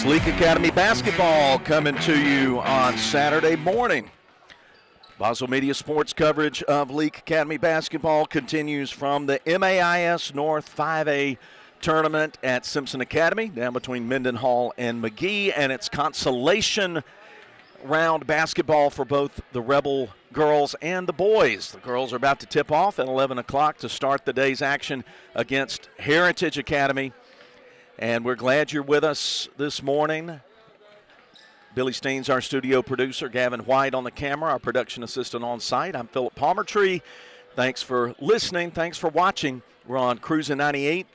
It's Leake Academy basketball coming to you on Saturday morning. Boswell Media Sports coverage of Leake Academy basketball continues from the MAIS North 5A tournament at Simpson Academy, down between Mendenhall and McGee, and it's consolation round basketball for both the Rebel girls and the boys. The girls are about to tip off at 11 o'clock to start the day's action against Heritage Academy. And we're glad you're with us this morning. Billy Steen's our studio producer, Gavin White on the camera, our production assistant on site. I'm Philip Palmertree. Thanks for listening. Thanks for watching. We're on Cruising 98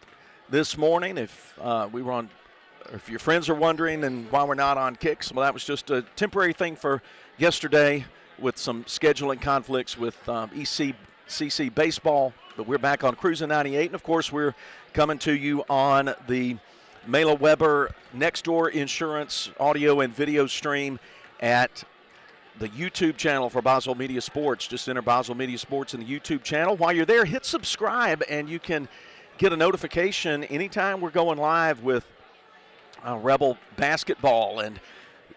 this morning. If your friends are wondering and why we're not on Kicks, well, that was just a temporary thing for yesterday with some scheduling conflicts with ECCC baseball. But we're back on Cruising 98, and of course we're coming to you on the Mela Weber Nextdoor Insurance audio and video stream at the YouTube channel for Boswell Media Sports. Just enter Boswell Media Sports in the YouTube channel. While you're there, hit subscribe, and you can get a notification anytime we're going live with Rebel basketball. And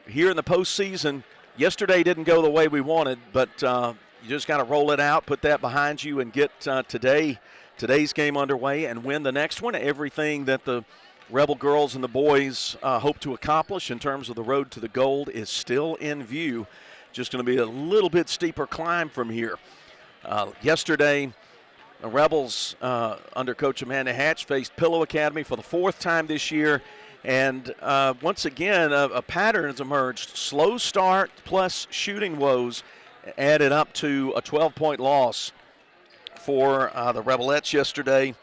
here in the postseason, yesterday didn't go the way we wanted, but you just got to roll it out, put that behind you, and get today's game underway and win the next one. Everything that the Rebel girls and the boys hope to accomplish in terms of the road to the gold is still in view. Just going to be a little bit steeper climb from here. Yesterday, the Rebels under Coach Amanda Hatch faced Pillow Academy for the fourth time this year. And once again, a pattern has emerged. Slow start plus shooting woes added up to a 12-point loss for the Rebelettes yesterday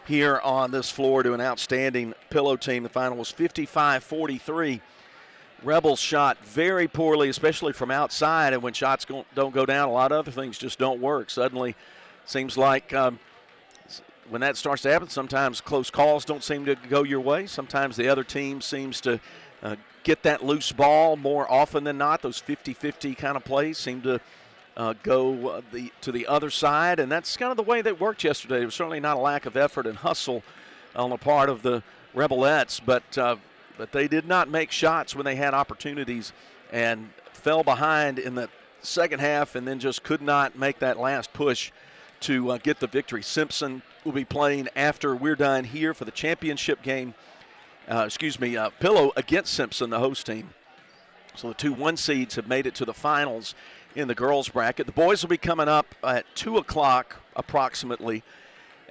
here on this floor to an outstanding Pillow team. The final was 55-43. Rebels shot very poorly, especially from outside, and when shots don't go down, a lot of other things just don't work. Suddenly, seems like when that starts to happen, sometimes close calls don't seem to go your way. Sometimes the other team seems to get that loose ball more often than not. Those 50-50 kind of plays seem to go to the other side, and that's kind of the way that worked yesterday. There was certainly not a lack of effort and hustle on the part of the Rebelettes, but they did not make shots when they had opportunities and fell behind in the second half and then just could not make that last push to get the victory. Simpson will be playing after we're done here for the championship game. Pillow against Simpson, the host team. So the 2 1 seeds have made it to the finals in the girls bracket. The boys will be coming up at 2 o'clock approximately,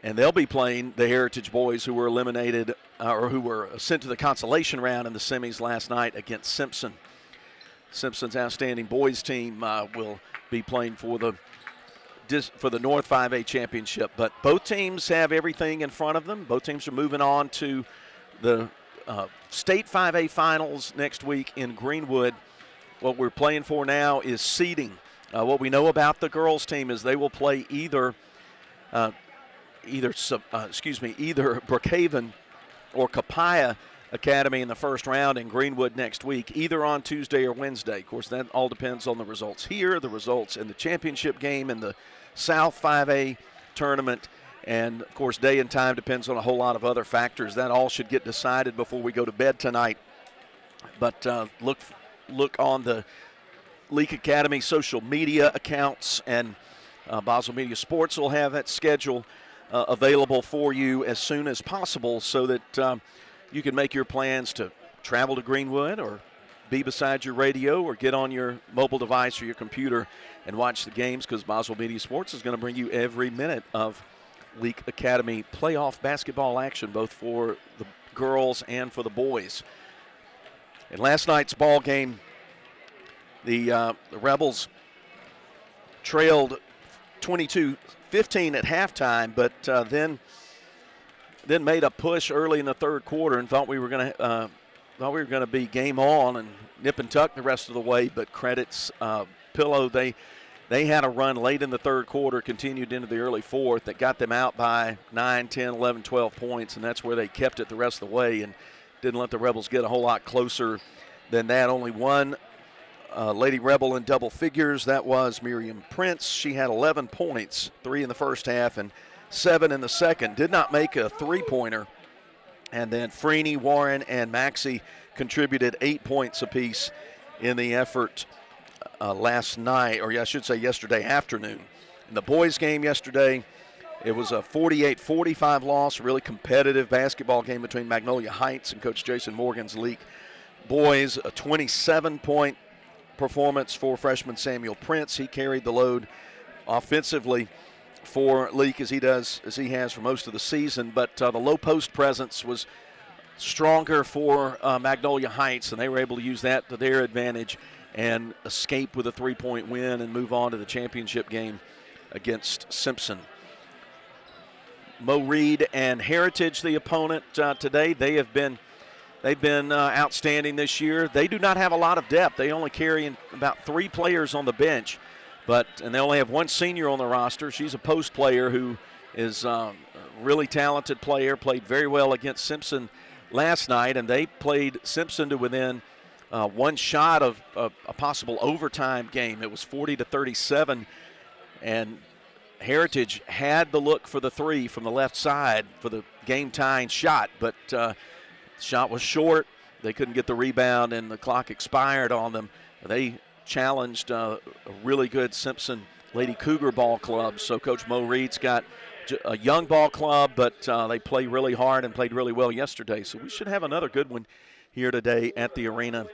and they'll be playing the Heritage boys who were eliminated or who were sent to the consolation round in the semis last night against Simpson. Simpson's outstanding boys team will be playing for the North 5A championship. But both teams have everything in front of them. Both teams are moving on to the state 5A finals next week in Greenwood. What we're playing for now is seeding. What we know about the girls team is they will play either Brookhaven or Copiah Academy in the first round in Greenwood next week, either on Tuesday or Wednesday. Of course, that all depends on the results here, the results in the championship game in the South 5A tournament, and, of course, day and time depends on a whole lot of other factors. That all should get decided before we go to bed tonight. But look on the Leake Academy social media accounts, and Boswell Media Sports will have that schedule available for you as soon as possible so that you can make your plans to travel to Greenwood or be beside your radio or get on your mobile device or your computer and watch the games, because Boswell Media Sports is going to bring you every minute of Leake Academy playoff basketball action, both for the girls and for the boys. In last night's ball game, the Rebels trailed 22-15 at halftime, but then made a push early in the third quarter and thought we were going to be game on and nip and tuck the rest of the way. But credits Pillow, they had a run late in the third quarter, continued into the early fourth, that got them out by 9, 10, 11, 12 points, and that's where they kept it the rest of the way and didn't let the Rebels get a whole lot closer than that. Only one Lady Rebel in double figures. That was Miriam Prince. She had 11 points, 3 in the first half and 7 in the second. Did not make a three-pointer. And then Freeney, Warren, and Maxey contributed 8 points apiece in the effort last night, or I should say yesterday afternoon. In the boys' game yesterday, it was a 48-45 loss, a really competitive basketball game between Magnolia Heights and Coach Jason Morgan's Leake boys. A 27-point performance for freshman Samuel Prince. He carried the load offensively for Leake as he has for most of the season, but the low post presence was stronger for Magnolia Heights, and they were able to use that to their advantage and escape with a 3-point win and move on to the championship game against Simpson. Mo Reed and Heritage, the opponent today. They've been outstanding this year. They do not have a lot of depth. They only carry about 3 players on the bench, and they only have 1 senior on the roster. She's a post player who is a really talented player, played very well against Simpson last night, and they played Simpson to within 1 shot of a possible overtime game. It was 40-37, and Heritage had the look for the 3 from the left side for the game-tying shot, but the shot was short. They couldn't get the rebound, and the clock expired on them. They challenged a really good Simpson Lady Cougar ball club, so Coach Mo Reed's got a young ball club, but they play really hard and played really well yesterday. So we should have another good one here today at the arena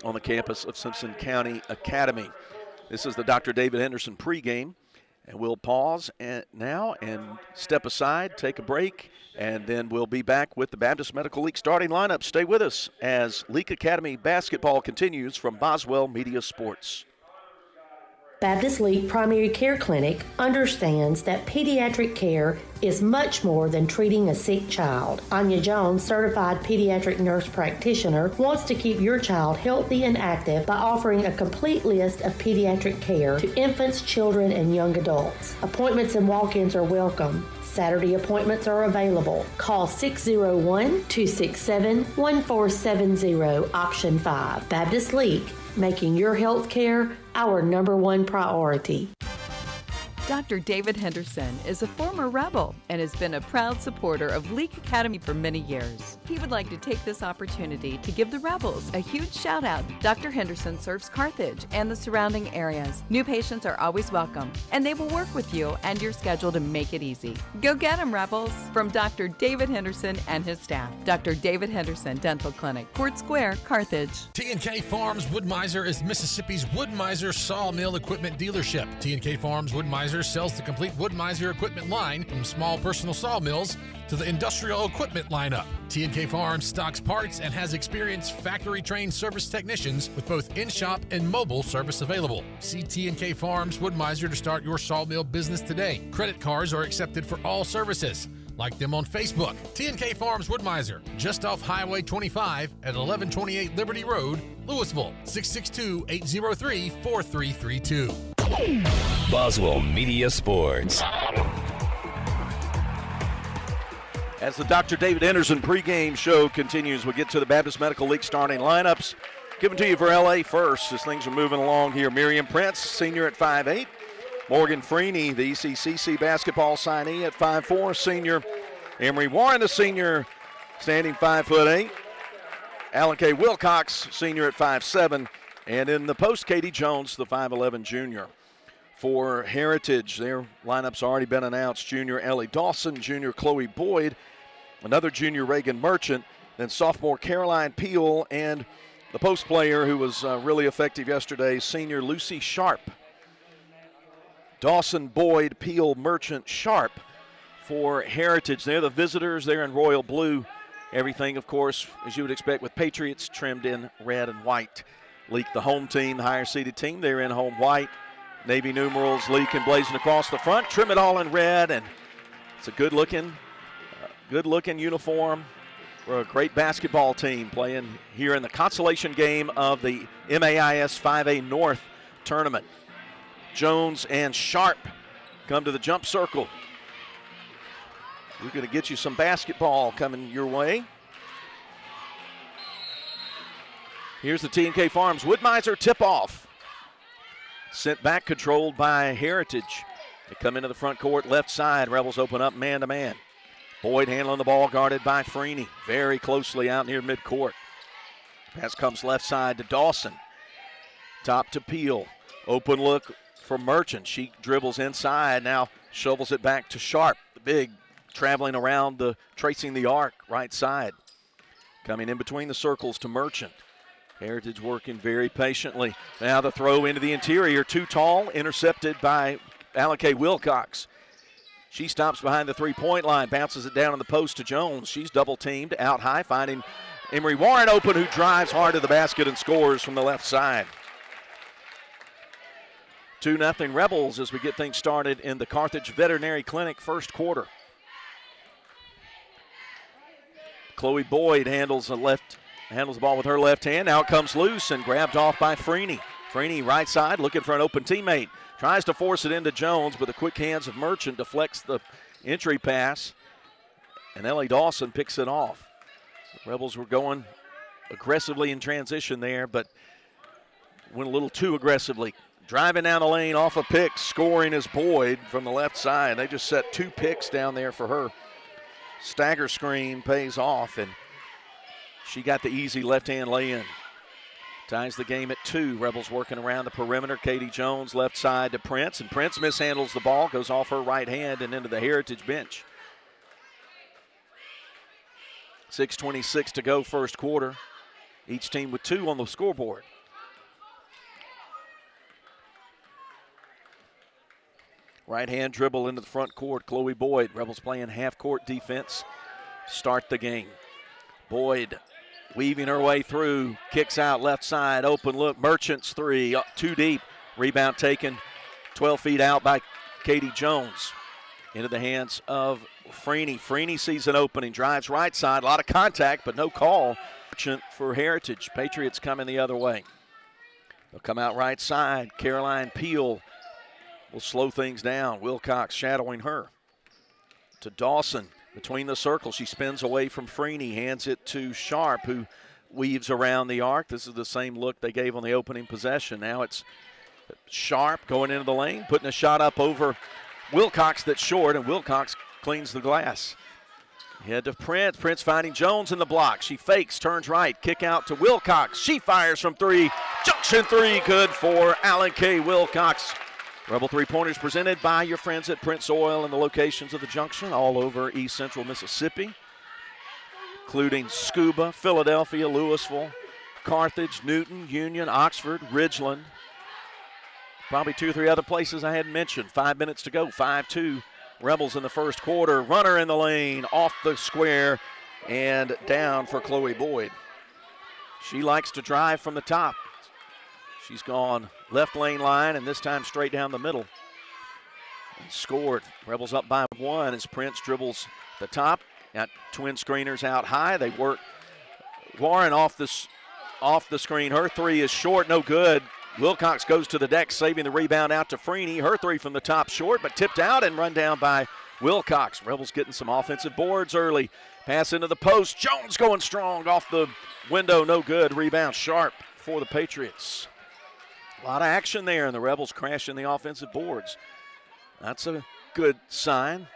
on the campus of Simpson County Academy. This is the Dr. David Henderson pregame, and we'll pause now and step aside, take a break, and then we'll be back with the Baptist Medical League starting lineup. Stay with us as Leake Academy basketball continues from Boswell Media Sports. Baptist Leake Primary Care Clinic understands that pediatric care is much more than treating a sick child. Anya Jones, certified pediatric nurse practitioner, wants to keep your child healthy and active by offering a complete list of pediatric care to infants, children, and young adults. Appointments and walk-ins are welcome. Saturday appointments are available. Call 601-267-1470, option 5. Baptist Leake, making your health care our #1 priority. Dr. David Henderson is a former Rebel and has been a proud supporter of Leake Academy for many years. He would like to take this opportunity to give the Rebels a huge shout out. Dr. Henderson serves Carthage and the surrounding areas. New patients are always welcome, and they will work with you and your schedule to make it easy. Go get them, Rebels! From Dr. David Henderson and his staff. Dr. David Henderson Dental Clinic, Court Square, Carthage. T&K Farms Wood-Mizer is Mississippi's Wood-Mizer sawmill equipment dealership. T&K Farms Wood-Mizer sells the complete Wood-Mizer equipment line, from small personal sawmills to the industrial equipment lineup. T&K Farms stocks parts and has experienced factory-trained service technicians with both in-shop and mobile service available. See T&K Farms Wood-Mizer to start your sawmill business today. Credit cards are accepted for all services. Like them on Facebook. T&K Farms Wood-Mizer, just off Highway 25 at 1128 Liberty Road, Louisville, 662-803-4332. Boswell Media Sports. As the Dr. David Henderson pregame show continues, we get to the Baptist Medical League starting lineups. Given to you for LA first as things are moving along here. Miriam Prince, senior at 5'8". Morgan Freeney, the ECCC basketball signee at 5'4", senior. Emery Warren, the senior, standing 5'8". Alan K. Wilcox, senior at 5'7". And in the post, Katie Jones, the 5'11 junior. For Heritage, their lineup's already been announced. Junior Ellie Dawson, junior Chloe Boyd, another junior Reagan Merchant, then sophomore Caroline Peel, and the post player who was really effective yesterday, senior Lucy Sharp. Dawson, Boyd, Peel, Merchant, Sharp for Heritage. They're the visitors. They're in royal blue. Everything, of course, as you would expect with Patriots, trimmed in red and white. Leake, the home team, the higher-seeded team, they're in home white. Navy numerals, Leake emblazoned across the front. Trim it all in red, and it's a good-looking uniform for a great basketball team playing here in the consolation game of the MAIS 5A North tournament. Jones and Sharp come to the jump circle. We're going to get you some basketball coming your way. Here's the T&K Farms Wood-Mizer tip-off. Sent back, controlled by Heritage. They come into the front court, left side. Rebels open up Pass comes left side to Dawson. Top to Peel. Open look for Merchant. She dribbles inside, now shovels it back to Sharp. The big traveling around, tracing the arc, right side. Coming in between the circles to Merchant. Heritage working very patiently. Now the throw into the interior, too tall, intercepted by Alan-Kay Wilcox. She stops behind the three-point line, bounces it down on the post to Jones. She's double-teamed, out high, finding Emery Warren open, who drives hard to the basket and scores from the left side. 2-0 Rebels as we get things started in the Carthage Veterinary Clinic first quarter. Chloe Boyd handles the ball with her left hand. Now it comes loose and grabbed off by Freeney. Freeney right side looking for an open teammate. Tries to force it into Jones, but the quick hands of Merchant deflects the entry pass. And Ellie Dawson picks it off. The Rebels were going aggressively in transition there, but went a little too aggressively. Driving down the lane off a pick, scoring is Boyd from the left side. They just set 2 picks down there for her. Stagger screen pays off, and she got the easy left-hand lay-in. Ties the game at 2. Rebels working around the perimeter. Katie Jones left side to Prince, and Prince mishandles the ball, goes off her right hand and into the Heritage bench. 6:26 to go first quarter. Each team with 2 on the scoreboard. Right-hand dribble into the front court. Chloe Boyd. Rebels playing half-court defense. Start the game. Boyd weaving her way through. Kicks out left side. Open look. Merchant's 3. Too deep. Rebound taken 12 feet out by Katie Jones. Into the hands of Freeney. Freeney sees an opening. Drives right side. A lot of contact, but no call. Merchant for Heritage. Patriots coming the other way. They'll come out right side. Caroline Peel will slow things down. Wilcox shadowing her. To Dawson between the circles. She spins away from Freeney, hands it to Sharp, who weaves around the arc. This is the same look they gave on the opening possession. Now it's Sharp going into the lane, putting a shot up over Wilcox that's short, and Wilcox cleans the glass. Head to Prince. Prince finding Jones in the block. She fakes, turns right, kick out to Wilcox. She fires from 3. Junction 3, good for Alan-Kay Wilcox. Rebel three-pointers presented by your friends at Prince Oil and the locations of the Junction all over East Central Mississippi, including Scuba, Philadelphia, Louisville, Carthage, Newton, Union, Oxford, Ridgeland. Probably 2 or 3 other places I hadn't mentioned. 5 minutes to go, 5-2. Rebels in the first quarter. Runner in the lane, off the square, and down for Chloe Boyd. She likes to drive from the top. She's gone left lane line, and this time straight down the middle. And scored. Rebels up by 1 as Prince dribbles the top. Got twin screeners out high. They work Warren off the screen. Her 3 is short, no good. Wilcox goes to the deck, saving the rebound out to Freeney. Her 3 from the top short, but tipped out and run down by Wilcox. Rebels getting some offensive boards early. Pass into the post. Jones going strong off the window, no good. Rebound Sharp for the Patriots. A lot of action there, and the Rebels crashing the offensive boards. That's a good sign.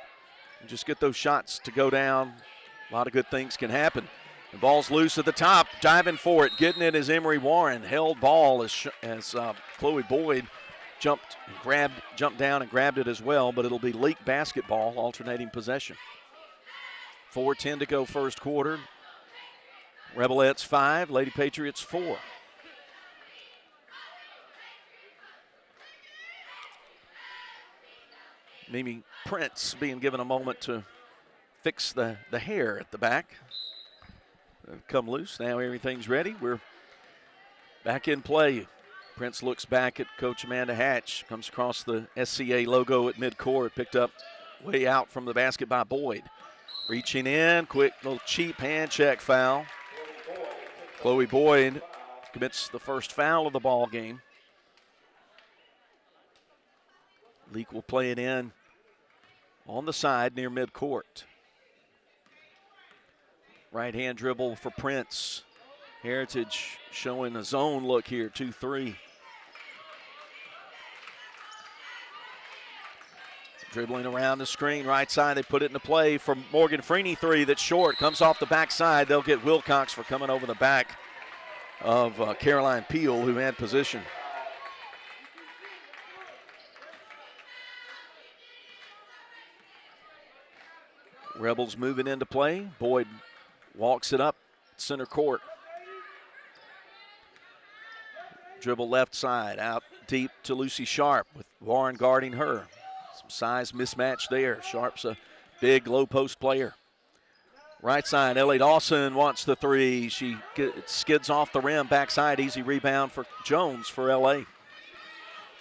You just get those shots to go down. A lot of good things can happen. The ball's loose at the top, diving for it. Getting it is Emery Warren. Held ball as Chloe Boyd jumped down and grabbed it as well, but it'll be Leake basketball, alternating possession. 4:10 to go first quarter. Rebelettes 5, Lady Patriots 4. Mimi Prince being given a moment to fix the hair at the back. Come loose. Now everything's ready. We're back in play. Prince looks back at Coach Amanda Hatch. Comes across the SCA logo at midcourt. Picked up way out from the basket by Boyd. Reaching in. Quick little cheap hand check foul. Chloe Boyd commits the first foul of the ball game. Leake will play it in on the side near midcourt. Right-hand dribble for Prince. Heritage showing a zone look here, 2-3. Dribbling around the screen, right side, they put it into play for Morgan Freeney 3 that's short. Comes off the backside. They'll get Wilcox for coming over the back. of Caroline Peel, who had position. Rebels moving into play. Boyd walks it up center court. Dribble left side, out deep to Lucy Sharp with Warren guarding her. Some size mismatch there. Sharp's a big low post player. Right side, Ellie Dawson wants the three. She skids off the rim, backside, easy rebound for Jones for LA.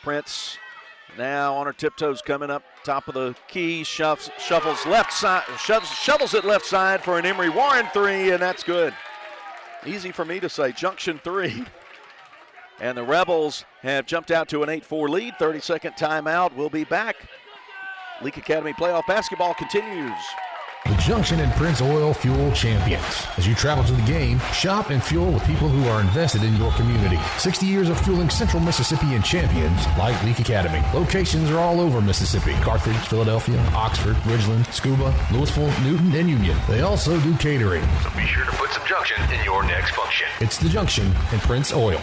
Prince now on her tiptoes coming up top of the key, shuffles left side, shovels it left side for an Emery Warren three, and that's good. Easy for me to say, junction three. And the Rebels have jumped out to an 8-4 lead. 30-second timeout. We'll be back. Leake Academy playoff basketball continues. The Junction and Prince Oil Fuel Champions. As you travel to the game, shop and fuel with people who are invested in your community. 60 years of fueling Central Mississippi and champions like Leake Academy. Locations are all over Mississippi. Carthage, Philadelphia, Oxford, Ridgeland, Scuba, Louisville, Newton, and Union. They also do catering. So be sure to put some Junction in your next function. It's the Junction and Prince Oil.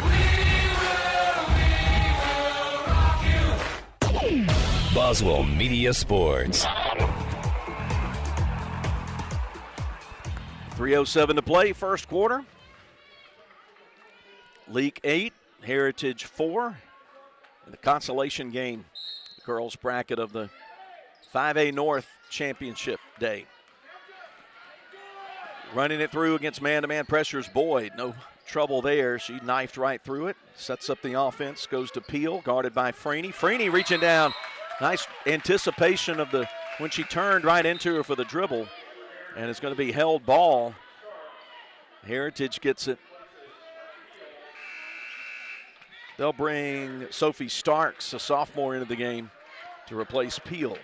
Boswell Media Sports. 3:07 to play, first quarter. Leake 8, Heritage 4. In the consolation game, the girls bracket of the 5A North Championship Day. Running it through against man-to-man pressures, Boyd. No trouble there. She knifed right through it. Sets up the offense, goes to Peel, guarded by Freeney. Freeney reaching down. Nice anticipation of the when she turned right into her for the dribble. And it's going to be held ball. Heritage gets it. They'll bring Sophie Starks, a sophomore, into the game to replace Peel.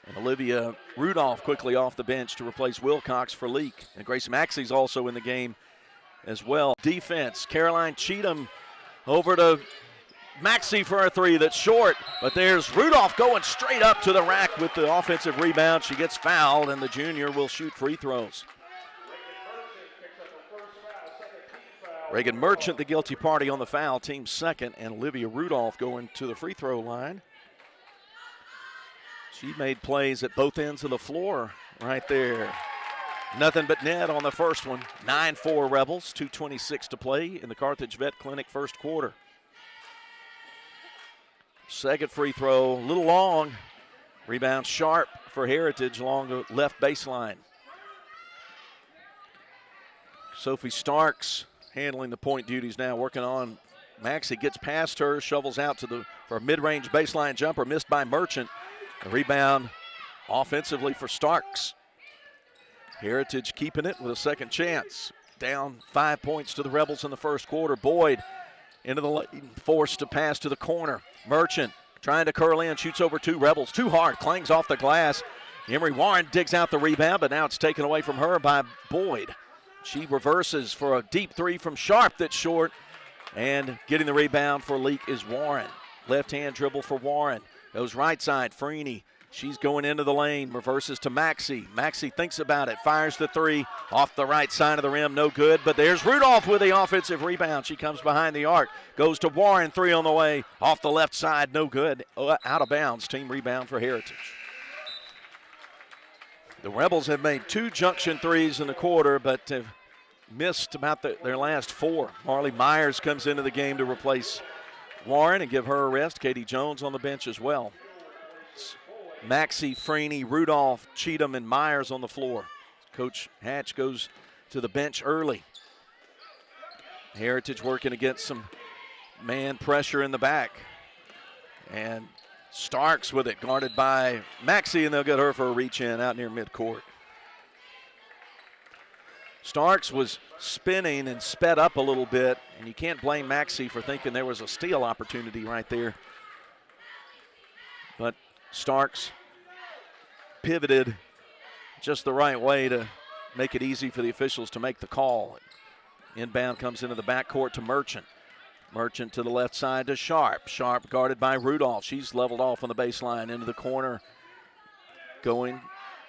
And Olivia Rudolph quickly off the bench to replace Wilcox for Leake. And Grace Maxey's also in the game as well. Defense, Caroline Cheatham over to Maxey for a three that's short, but there's Rudolph going straight up to the rack with the offensive rebound. She gets fouled, and the junior will shoot free throws. Reagan Merchant, the guilty party on the foul, team second, and Olivia Rudolph going to the free throw line. She made plays at both ends of the floor right there. Nothing but net on the first one. 9-4 Rebels, 2:26 to play in the Carthage Vet Clinic first quarter. Second free throw, a little long. Rebound Sharp for Heritage along the left baseline. Sophie Starks handling the point duties now, working on Maxey. Gets past her, shovels out for a mid-range baseline jumper, missed by Merchant. A rebound offensively for Starks. Heritage keeping it with a second chance. Down 5 points to the Rebels in the first quarter. Boyd into the lane, forced to pass to the corner. Merchant trying to curl in, shoots over two Rebels. Too hard, clangs off the glass. Emery Warren digs out the rebound, but now it's taken away from her by Boyd. She reverses for a deep three from Sharp that's short. And getting the rebound for Leake is Warren. Left-hand dribble for Warren. Goes right side, Freeney. She's going into the lane, reverses to Maxey. Maxey thinks about it, fires the three off the right side of the rim, no good. But there's Rudolph with the offensive rebound. She comes behind the arc, goes to Warren, three on the way, off the left side, no good. Out of bounds, team rebound for Heritage. The Rebels have made two junction threes in the quarter, but have missed about their last four. Marley Myers comes into the game to replace Warren and give her a rest. Katie Jones on the bench as well. Maxey, Freeney, Rudolph, Cheatham, and Myers on the floor. Coach Hatch goes to the bench early. Heritage working against some man pressure in the back. And Starks with it, guarded by Maxey, and they'll get her for a reach in out near midcourt. Starks was spinning and sped up a little bit, and you can't blame Maxey for thinking there was a steal opportunity right there. But Starks pivoted just the right way to make it easy for the officials to make the call. Inbound comes into the backcourt to Merchant. Merchant to the left side to Sharp. Sharp guarded by Rudolph. She's leveled off on the baseline into the corner. Going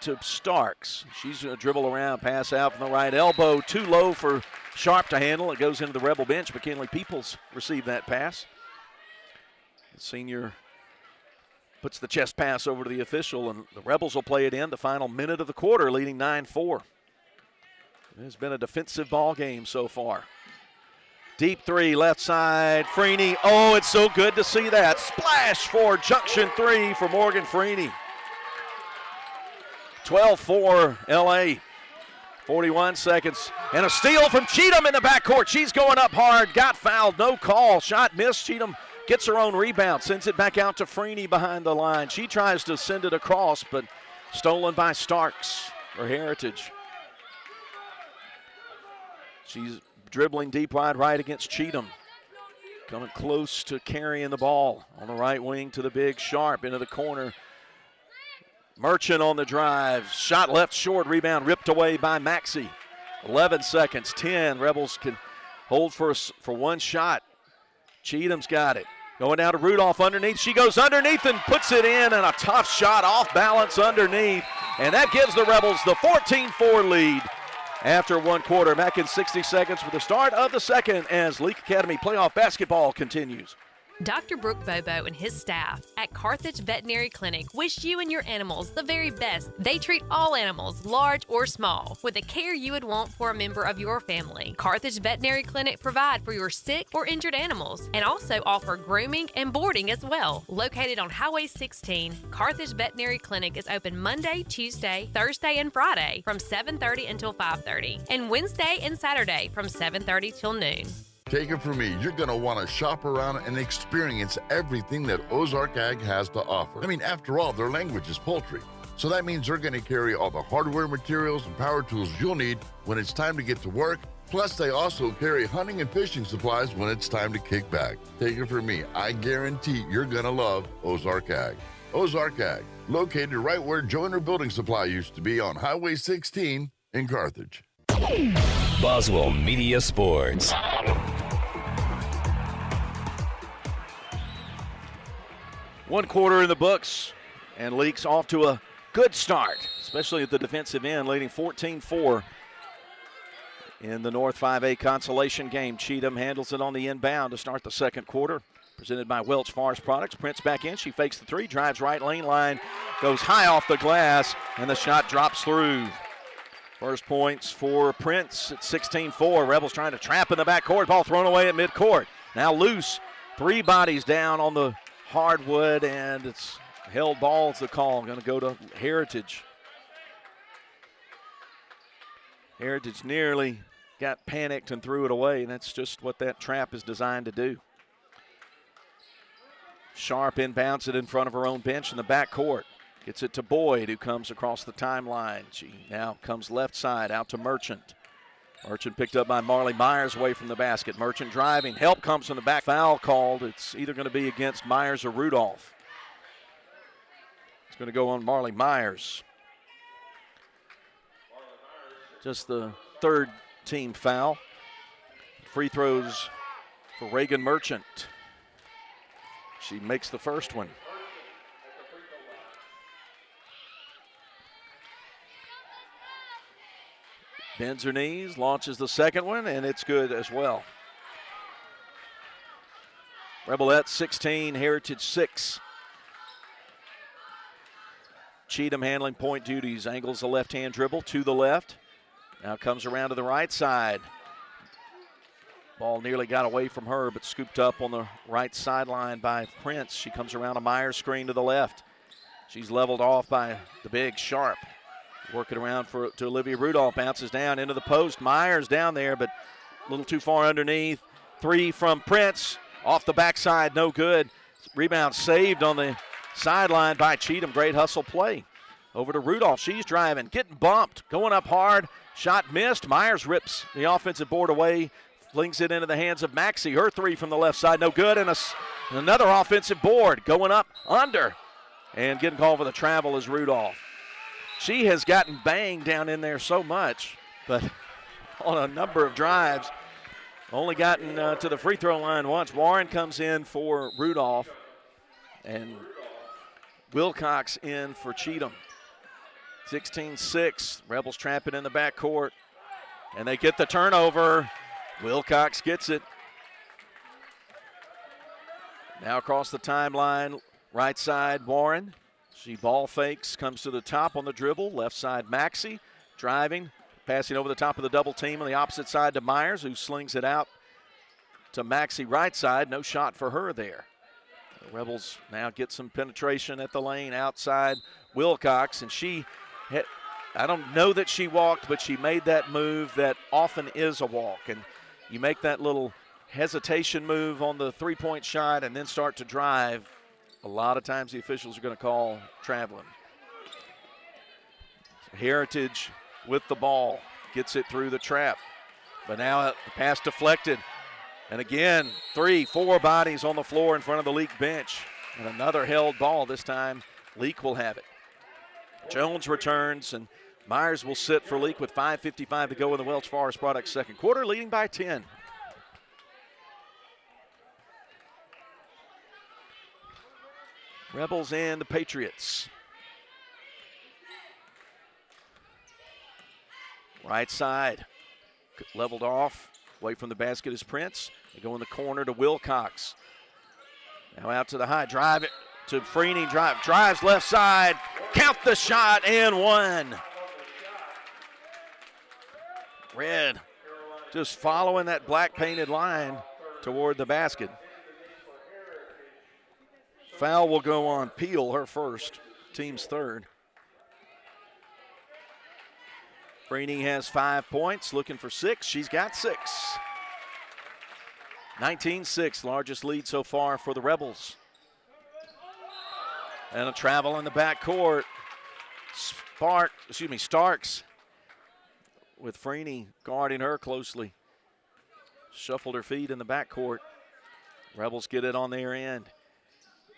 to Starks. She's going to dribble around, pass out from the right elbow. Too low for Sharp to handle. It goes into the Rebel bench. McKinley Peoples received that pass. The senior puts the chest pass over to the official, and the Rebels will play it in the final minute of the quarter, leading 9-4. It has been a defensive ball game so far. Deep three, left side, Freeney. Oh, it's so good to see that. Splash for Junction 3 for Morgan Freeney. 12-4 LA. 41 seconds. And a steal from Cheatham in the backcourt. She's going up hard, got fouled, no call. Shot missed. Cheatham gets her own rebound, sends it back out to Freeney behind the line. She tries to send it across, but stolen by Starks for Heritage. She's dribbling deep wide right against Cheatham. Coming close to carrying the ball on the right wing to the big Sharp into the corner. Merchant on the drive. Shot left short. Rebound ripped away by Maxey. 11 seconds. 10. Rebels can hold for one shot. Cheatham's got it. Going down to Rudolph underneath. She goes underneath and puts it in, and a tough shot off balance underneath. And that gives the Rebels the 14-4 lead. After one quarter, back in 60 seconds with the start of the second as Leake Academy playoff basketball continues. Dr. Brooke Bobo and his staff at Carthage Veterinary Clinic wish you and your animals the very best. They treat all animals, large or small, with the care you would want for a member of your family. Carthage Veterinary Clinic provide for your sick or injured animals and also offer grooming and boarding as well. Located on Highway 16, Carthage Veterinary Clinic is open Monday, Tuesday, Thursday, and Friday from 7:30 until 5:30, and Wednesday and Saturday from 7:30 till noon. Take it from me, you're going to want to shop around and experience everything that Ozark Ag has to offer. I mean, after all, their language is poultry. So that means they're going to carry all the hardware, materials, and power tools you'll need when it's time to get to work. Plus, they also carry hunting and fishing supplies when it's time to kick back. Take it from me, I guarantee you're going to love Ozark Ag. Ozark Ag, located right where Joyner Building Supply used to be on Highway 16 in Carthage. Boswell Media Sports. One quarter in the books, and Leake's off to a good start, especially at the defensive end, leading 14-4 in the North 5A consolation game. Cheatham handles it on the inbound to start the second quarter. Presented by Welch Forest Products. Prince back in. She fakes the three, drives right lane line, goes high off the glass, and the shot drops through. First points for Prince at 16-4. Rebels trying to trap in the backcourt. Ball thrown away at midcourt. Now loose. Three bodies down on the hardwood, and it's held ball is the call. Going to go to Heritage. Heritage nearly got panicked and threw it away, and that's just what that trap is designed to do. Sharp inbounds it in front of her own bench in the backcourt. Gets it to Boyd, who comes across the timeline. She now comes left side out to Merchant. Merchant picked up by Marley Myers away from the basket. Merchant driving. Help comes from the back. Foul called. It's either going to be against Myers or Rudolph. It's going to go on Marley Myers. Just the third team foul. Free throws for Reagan Merchant. She makes the first one. Bends her knees, launches the second one, and it's good as well. Rebelette 16, Heritage 6. Cheatham handling point duties, angles the left-hand dribble to the left. Now comes around to the right side. Ball nearly got away from her, but scooped up on the right sideline by Prince. She comes around a Myers screen to the left. She's leveled off by the big Sharp. Working around to Olivia Rudolph, bounces down into the post. Myers down there, but a little too far underneath. Three from Prince, off the backside, no good. Rebound saved on the sideline by Cheatham. Great hustle play. Over to Rudolph, she's driving, getting bumped, going up hard. Shot missed. Myers rips the offensive board away, flings it into the hands of Maxey. Her three from the left side, no good, and another offensive board going up under. And getting called for the travel is Rudolph. She has gotten banged down in there so much, but on a number of drives, only gotten to the free throw line once. Warren comes in for Rudolph, and Wilcox in for Cheatham. 16-6. Rebels trap it in the backcourt. And they get the turnover. Wilcox gets it. Now across the timeline, right side, Warren. She ball fakes, comes to the top on the dribble. Left side, Maxey driving, passing over the top of the double team on the opposite side to Myers, who slings it out to Maxey right side. No shot for her there. The Rebels now get some penetration at the lane outside Wilcox, and I don't know that she walked, but she made that move that often is a walk. And you make that little hesitation move on the three-point shot and then start to drive. A lot of times the officials are going to call traveling. Heritage with the ball, gets it through the trap. But now the pass deflected. And again, 3-4 bodies on the floor in front of the Leake bench. And another held ball. This time, Leake will have it. Jones returns, and Myers will sit for Leake with 5:55 to go in the Welch Forest Products second quarter, leading by 10. Rebels and the Patriots. Right side, leveled off, away from the basket is Prince. They go in the corner to Wilcox. Now out to the high, drive it to Freeney, drives left side, count the shot, and one. Red just following that black painted line toward the basket. Foul will go on Peel, her first, team's third. Freeney has 5 points, looking for 6. She's got 6. 19-6, largest lead so far for the Rebels. And a travel in the backcourt. Starks with Freeney guarding her closely. Shuffled her feet in the backcourt. Rebels get it on their end.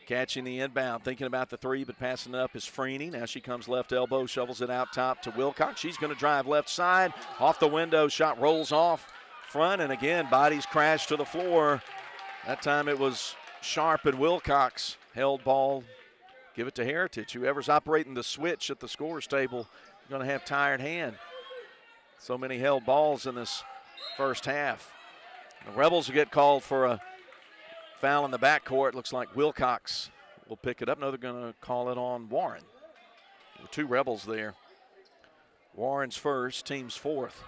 Catching the inbound, thinking about the three, but passing it up is Freeney. Now she comes left elbow, shovels it out top to Wilcox. She's going to drive left side, off the window, shot rolls off front, and again, bodies crash to the floor. That time it was Sharp and Wilcox. Held ball, give it to Heritage. Whoever's operating the switch at the scorer's table is going to have tired hand. So many held balls in this first half. The Rebels will get called for a foul in the backcourt. Looks like Wilcox will pick it up. No, they're going to call it on Warren. The 2 Rebels there. Warren's first, team's fourth.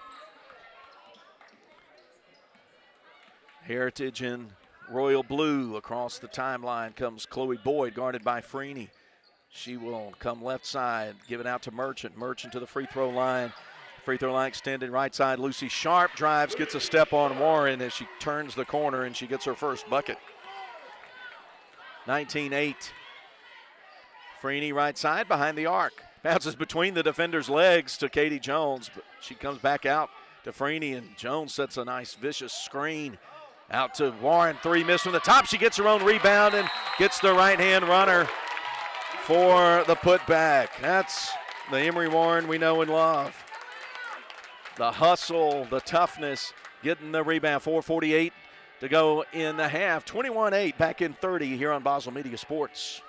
Heritage in royal blue. Across the timeline comes Chloe Boyd, guarded by Freeney. She will come left side, give it out to Merchant. Merchant to the free throw line. Free throw line extended right side. Lucy Sharp drives, gets a step on Warren as she turns the corner, and she gets her first bucket. 19-8. Freeney right side behind the arc. Bounces between the defender's legs to Katie Jones, but she comes back out to Freeney, and Jones sets a nice vicious screen out to Warren. 3 missed from the top. She gets her own rebound and gets the right-hand runner for the putback. That's the Emory Warren we know and love. The hustle, the toughness, getting the rebound. 4:48 to go in the half. 21-8, back in 30 here on Boswell Media Sports.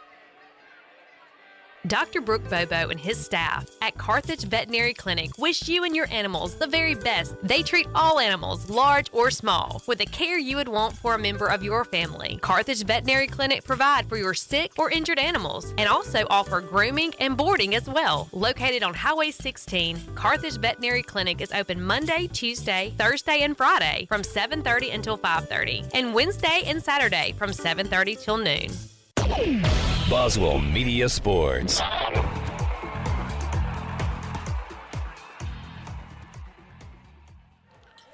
Dr. Brooke Bobo and his staff at Carthage Veterinary Clinic wish you and your animals the very best. They treat all animals, large or small, with the care you would want for a member of your family. Carthage Veterinary Clinic provide for your sick or injured animals and also offer grooming and boarding as well. Located on Highway 16, Carthage Veterinary Clinic is open Monday, Tuesday, Thursday, and Friday from 7:30 until 5:30, and Wednesday and Saturday from 7:30 till noon. Boswell Media Sports.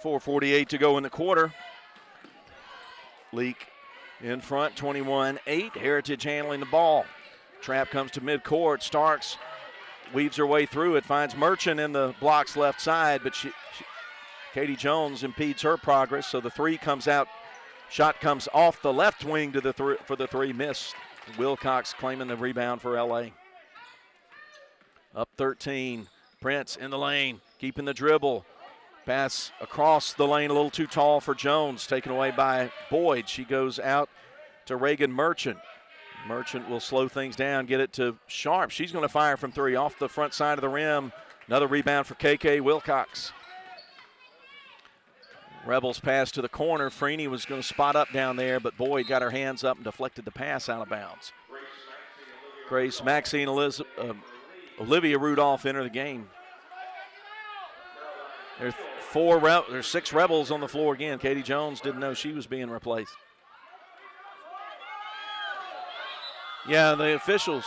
4:48 to go in the quarter. Leake in front, 21-8. Heritage handling the ball. Trap comes to midcourt. Starks weaves her way through it, finds Merchant in the block's left side, but Katie Jones impedes her progress, so the three comes out. Shot comes off the left wing to for the three, missed. Wilcox claiming the rebound for LA. Up 13, Prince in the lane, keeping the dribble. Pass across the lane, a little too tall for Jones, taken away by Boyd. She goes out to Reagan Merchant. Merchant will slow things down, get it to Sharp. She's going to fire from three off the front side of the rim. Another rebound for KK Wilcox. Rebels pass to the corner. Freeney was going to spot up down there, but Boyd got her hands up and deflected the pass out of bounds. Grace, Maxine, Olivia Rudolph enter the game. There's 6 Rebels on the floor again. Katie Jones didn't know she was being replaced. Yeah, the officials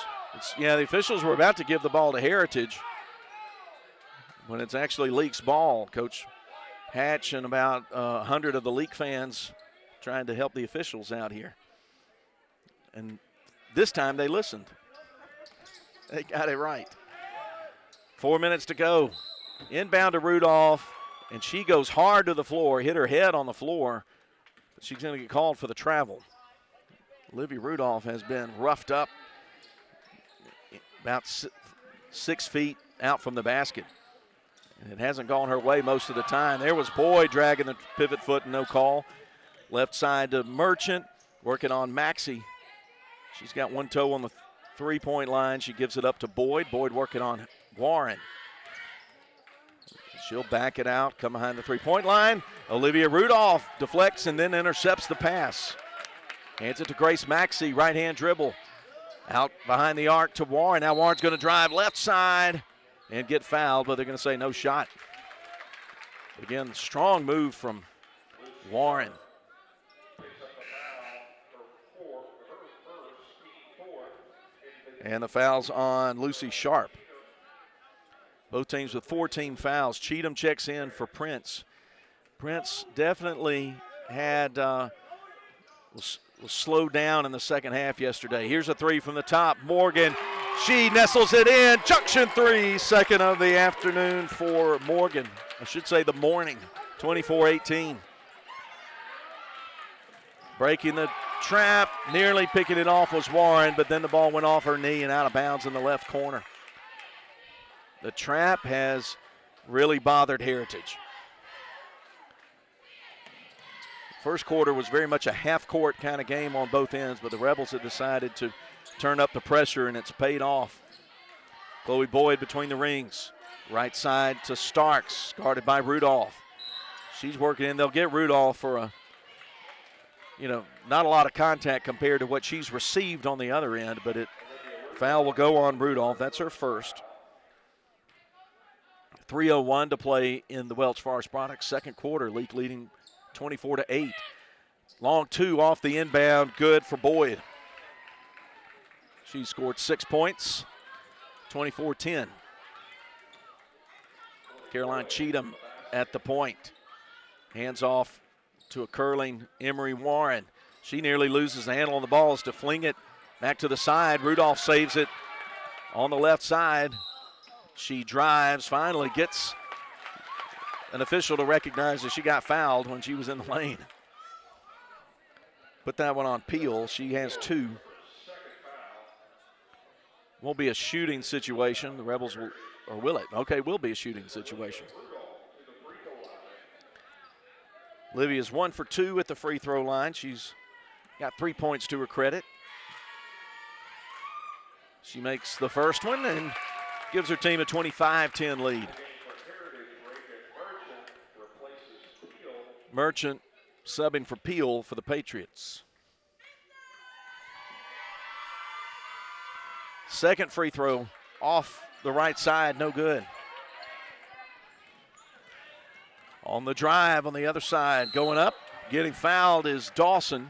were about to give the ball to Heritage when it's actually Leake's ball. Coach Hatch and about 100 of the Leake fans trying to help the officials out here. And this time they listened. They got it right. 4 minutes to go. Inbound to Rudolph, and she goes hard to the floor, hit her head on the floor, but she's going to get called for the travel. Olivia Rudolph has been roughed up about 6 feet out from the basket. And it hasn't gone her way most of the time. There was Boyd dragging the pivot foot and no call. Left side to Merchant, working on Maxie. She's got one toe on the three-point line. She gives it up to Boyd. Boyd working on Warren. She'll back it out, come behind the three-point line. Olivia Rudolph deflects and then intercepts the pass. Hands it to Grace Maxey, right-hand dribble. Out behind the arc to Warren. Now Warren's going to drive left side and get fouled, but they're going to say no shot. Again, strong move from Warren. And the foul's on Lucy Sharp. Both teams with 4 team fouls. Cheatham checks in for Prince. Prince definitely had was slowed down in the second half yesterday. Here's a three from the top. Morgan, she nestles it in. Junction three, second of the afternoon for Morgan. I should say the morning, 24-18. Breaking the trap, nearly picking it off was Warren, but then the ball went off her knee and out of bounds in the left corner. The trap has really bothered Heritage. First quarter was very much a half-court kind of game on both ends, but the Rebels have decided to turn up the pressure, and it's paid off. Chloe Boyd between the rings. Right side to Starks, guarded by Rudolph. She's working in. They'll get Rudolph for not a lot of contact compared to what she's received on the other end, but foul will go on Rudolph. That's her first. 3:01 to play in the Welch Forest Products second quarter. Leake leading 24-8. Long two off the inbound, good for Boyd. She scored 6 points, 24-10. Caroline Cheatham at the point. Hands off to a curling Emery Warren. She nearly loses the handle on the ball as to fling it back to the side. Rudolph saves it on the left side. She drives, finally gets an official to recognize that she got fouled when she was in the lane. Put that one on Peel. She has 2. Won't be a shooting situation. The Rebels will, or will it? Okay, will be a shooting situation. Livia's 1 for 2 at the free throw line. She's got 3 points to her credit. She makes the first one and gives her team a 25-10 lead. Merchant subbing for Peel for the Patriots. Second free throw off the right side, no good. On the drive on the other side, going up, getting fouled is Dawson.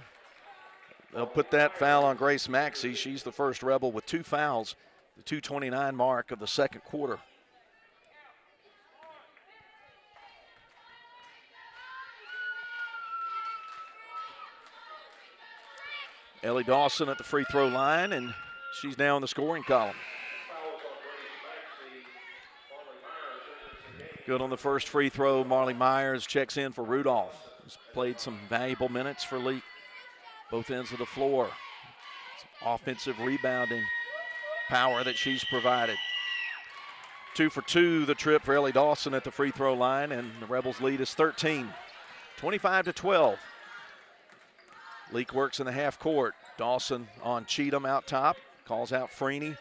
They'll put that foul on Grace Maxey. She's the first Rebel with 2 fouls, the 2:29 mark of the second quarter. Ellie Dawson at the free throw line, and she's now in the scoring column. Good on the first free throw. Marley Myers checks in for Rudolph. He's played some valuable minutes for Leake, both ends of the floor. Some offensive rebounding power that she's provided. 2 for 2 the trip for Ellie Dawson at the free throw line, and the Rebels lead is 13. 25-12. Leake works in the half court. Dawson on Cheatham out top. Calls out Freeney.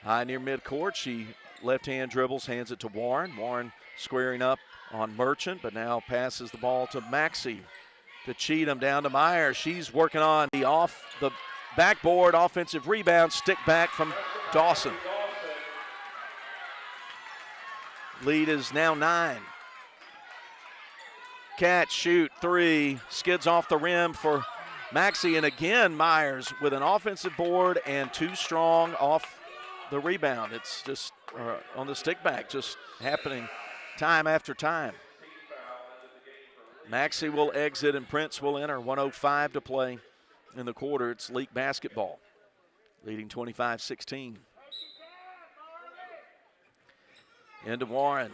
High near midcourt. She left-hand dribbles, hands it to Warren. Warren squaring up on Merchant, but now passes the ball to Maxey. To Cheatham, down to Meyer. She's working on the off the backboard offensive rebound. Stick back from Dawson. Lead is now 9. Catch, shoot, 3. Skids off the rim for Maxey, and again Myers with an offensive board and 2 strong off the rebound. It's just on the stick back, just happening time after time. Maxey will exit and Prince will enter. 1:05 to play in the quarter. It's Leake basketball, leading 25-16. Into Warren,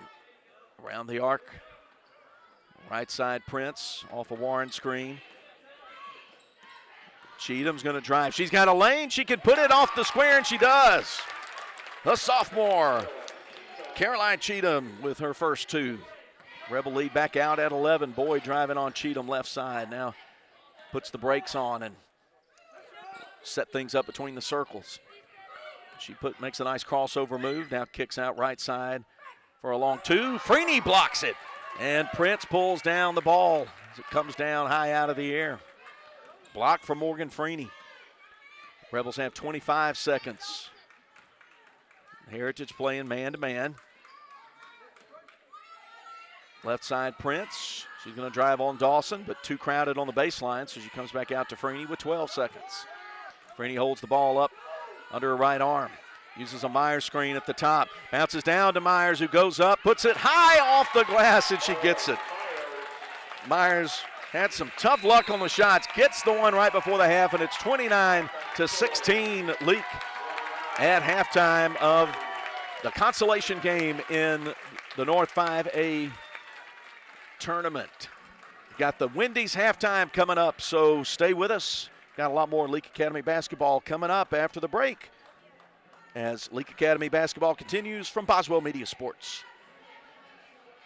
around the arc. Right side Prince, off a Warren screen. Cheatham's going to drive. She's got a lane. She can put it off the square, and she does. The sophomore, Caroline Cheatham, with her first 2. Rebel lead back out at 11. Boyd driving on Cheatham left side. Now puts the brakes on and set things up between the circles. She makes a nice crossover move. Now kicks out right side for a long 2. Freeney blocks it. And Prince pulls down the ball as it comes down high out of the air. Block for Morgan Freeney. Rebels have 25 seconds. Heritage playing man-to-man. Left side Prince. She's going to drive on Dawson, but too crowded on the baseline, so she comes back out to Freeney with 12 seconds. Freeney holds the ball up under her right arm. Uses a Myers screen at the top. Bounces down to Myers, who goes up, puts it high off the glass, and she gets it. Myers had some tough luck on the shots. Gets the one right before the half, and it's 29-16 Leake at halftime of the consolation game in the North 5A tournament. Got the Wendy's halftime coming up, so stay with us. Got a lot more Leake Academy basketball coming up after the break as Leake Academy basketball continues from Boswell Media Sports.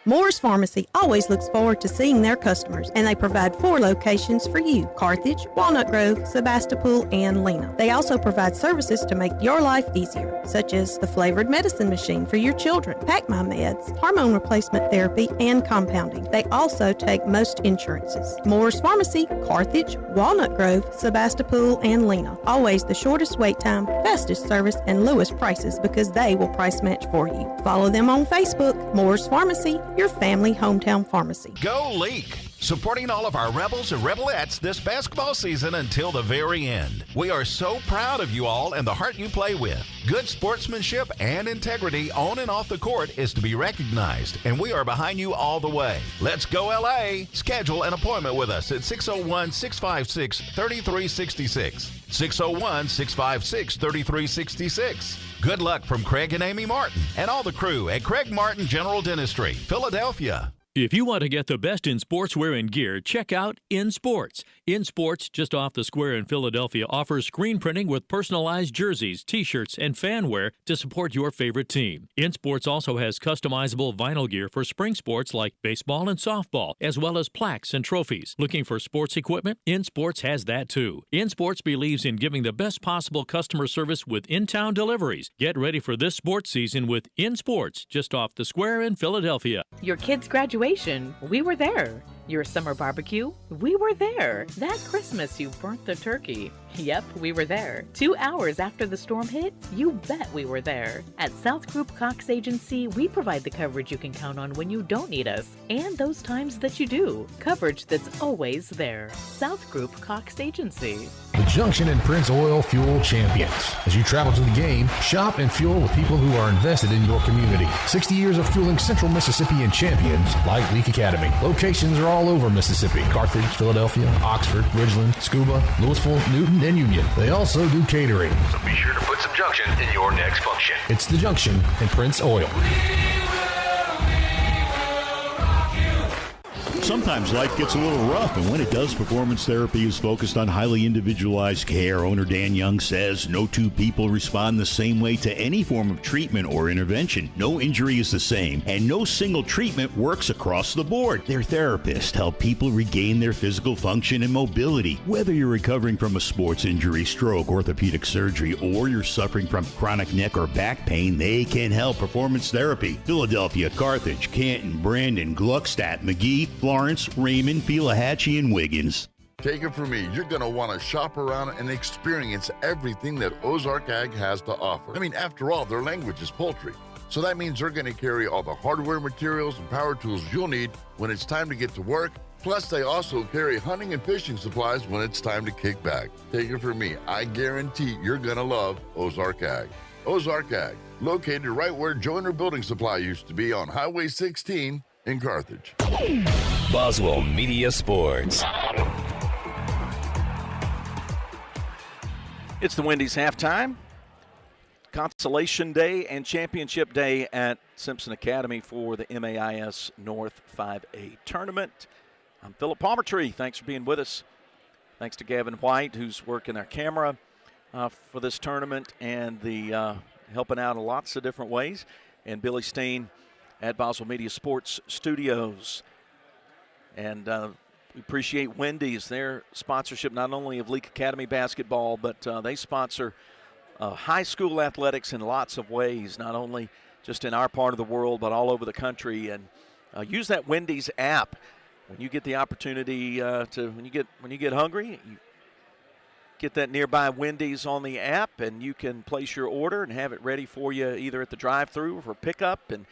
Moore's Pharmacy always looks forward to seeing their customers, and they provide 4 locations for you: Carthage, Walnut Grove, Sebastopol, and Lena. They also provide services to make your life easier, such as the flavored medicine machine for your children, Pack My Meds, hormone replacement therapy, and compounding. They also take most insurances. Moore's Pharmacy, Carthage, Walnut Grove, Sebastopol, and Lena. Always the shortest wait time, fastest service, and lowest prices because they will price match for you. Follow them on Facebook. Moore's Pharmacy, your family hometown pharmacy. Go Leake! Supporting all of our Rebels and Rebelettes this basketball season until the very end. We are so proud of you all and the heart you play with. Good sportsmanship and integrity on and off the court is to be recognized, and we are behind you all the way. Let's go LA! Schedule an appointment with us at 601-656-3366. 601-656-3366. Good luck from Craig and Amy Martin and all the crew at Craig Martin General Dentistry, Philadelphia. If you want to get the best in sportswear and gear, check out In Sports. In Sports, just off the square in Philadelphia, offers screen printing with personalized jerseys, t-shirts, and fan wear to support your favorite team. In Sports also has customizable vinyl gear for spring sports like baseball and softball, as well as plaques and trophies. Looking for sports equipment? In Sports has that too. In Sports believes in giving the best possible customer service with in-town deliveries. Get ready for this sports season with In Sports, just off the square in Philadelphia. Your kids' graduation, we were there. Your summer barbecue, we were there. That Christmas you burnt the turkey, yep, we were there. 2 hours after the storm hit, you bet we were there. At South Group Cox Agency, we provide the coverage you can count on when you don't need us, and those times that you do. Coverage that's always there. South Group Cox Agency. The Junction and Prince Oil Fuel Champions. As you travel to the game, shop and fuel with people who are invested in your community. 60 years of fueling Central Mississippi and champions like Leake Academy. Locations are all over Mississippi: Carthage, Philadelphia, Oxford, Ridgeland, Scuba, Louisville, Newton, and Union. They also do catering. So be sure to put some Junction in your next function. It's the Junction and Prince Oil. Sometimes life gets a little rough, and when it does, Performance Therapy is focused on highly individualized care. Owner Dan Young says no two people respond the same way to any form of treatment or intervention. No injury is the same, and no single treatment works across the board. Their therapists help people regain their physical function and mobility. Whether you're recovering from a sports injury, stroke, orthopedic surgery, or you're suffering from chronic neck or back pain, they can help. Performance Therapy. Philadelphia, Carthage, Canton, Brandon, Gluckstadt, McGee, Florence, Raymond, Pelahatchie, and Wiggins. Take it from me, you're going to want to shop around and experience everything that Ozark Ag has to offer. I mean, after all, their language is poultry. So that means they're going to carry all the hardware materials and power tools you'll need when it's time to get to work. Plus, they also carry hunting and fishing supplies when it's time to kick back. Take it from me, I guarantee you're going to love Ozark Ag. Ozark Ag, located right where Joyner Building Supply used to be on Highway 16 in Carthage. Boswell Media Sports. It's the Wendy's halftime. Consolation Day and Championship Day at Simpson Academy for the MAIS North 5A tournament. I'm Philip Palmertree. Thanks for being with us. Thanks to Gavin White, who's working our camera for this tournament and the helping out in lots of different ways, and Billy Steen at Boswell Media Sports Studios. And we appreciate Wendy's, their sponsorship not only of Leake Academy basketball, but they sponsor high school athletics in lots of ways, not only just in our part of the world, but all over the country. And use that Wendy's app when you get the opportunity when you get hungry. You get that nearby Wendy's on the app, and you can place your order and have it ready for you either at the drive-thru or for pickup. And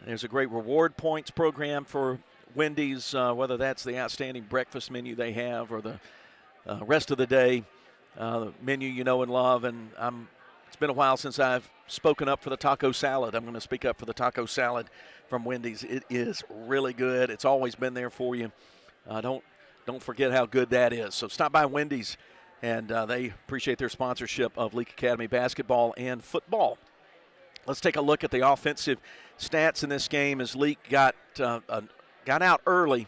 there's a great reward points program for Wendy's, whether that's the outstanding breakfast menu they have or the rest of the day menu you know and love. And it's been a while since I've spoken up for the taco salad. I'm going to speak up for the taco salad from Wendy's. It is really good. It's always been there for you. Don't forget how good that is. So stop by Wendy's, and they appreciate their sponsorship of Leake Academy basketball and football. Let's take a look at the offensive stats in this game as Leake got out early,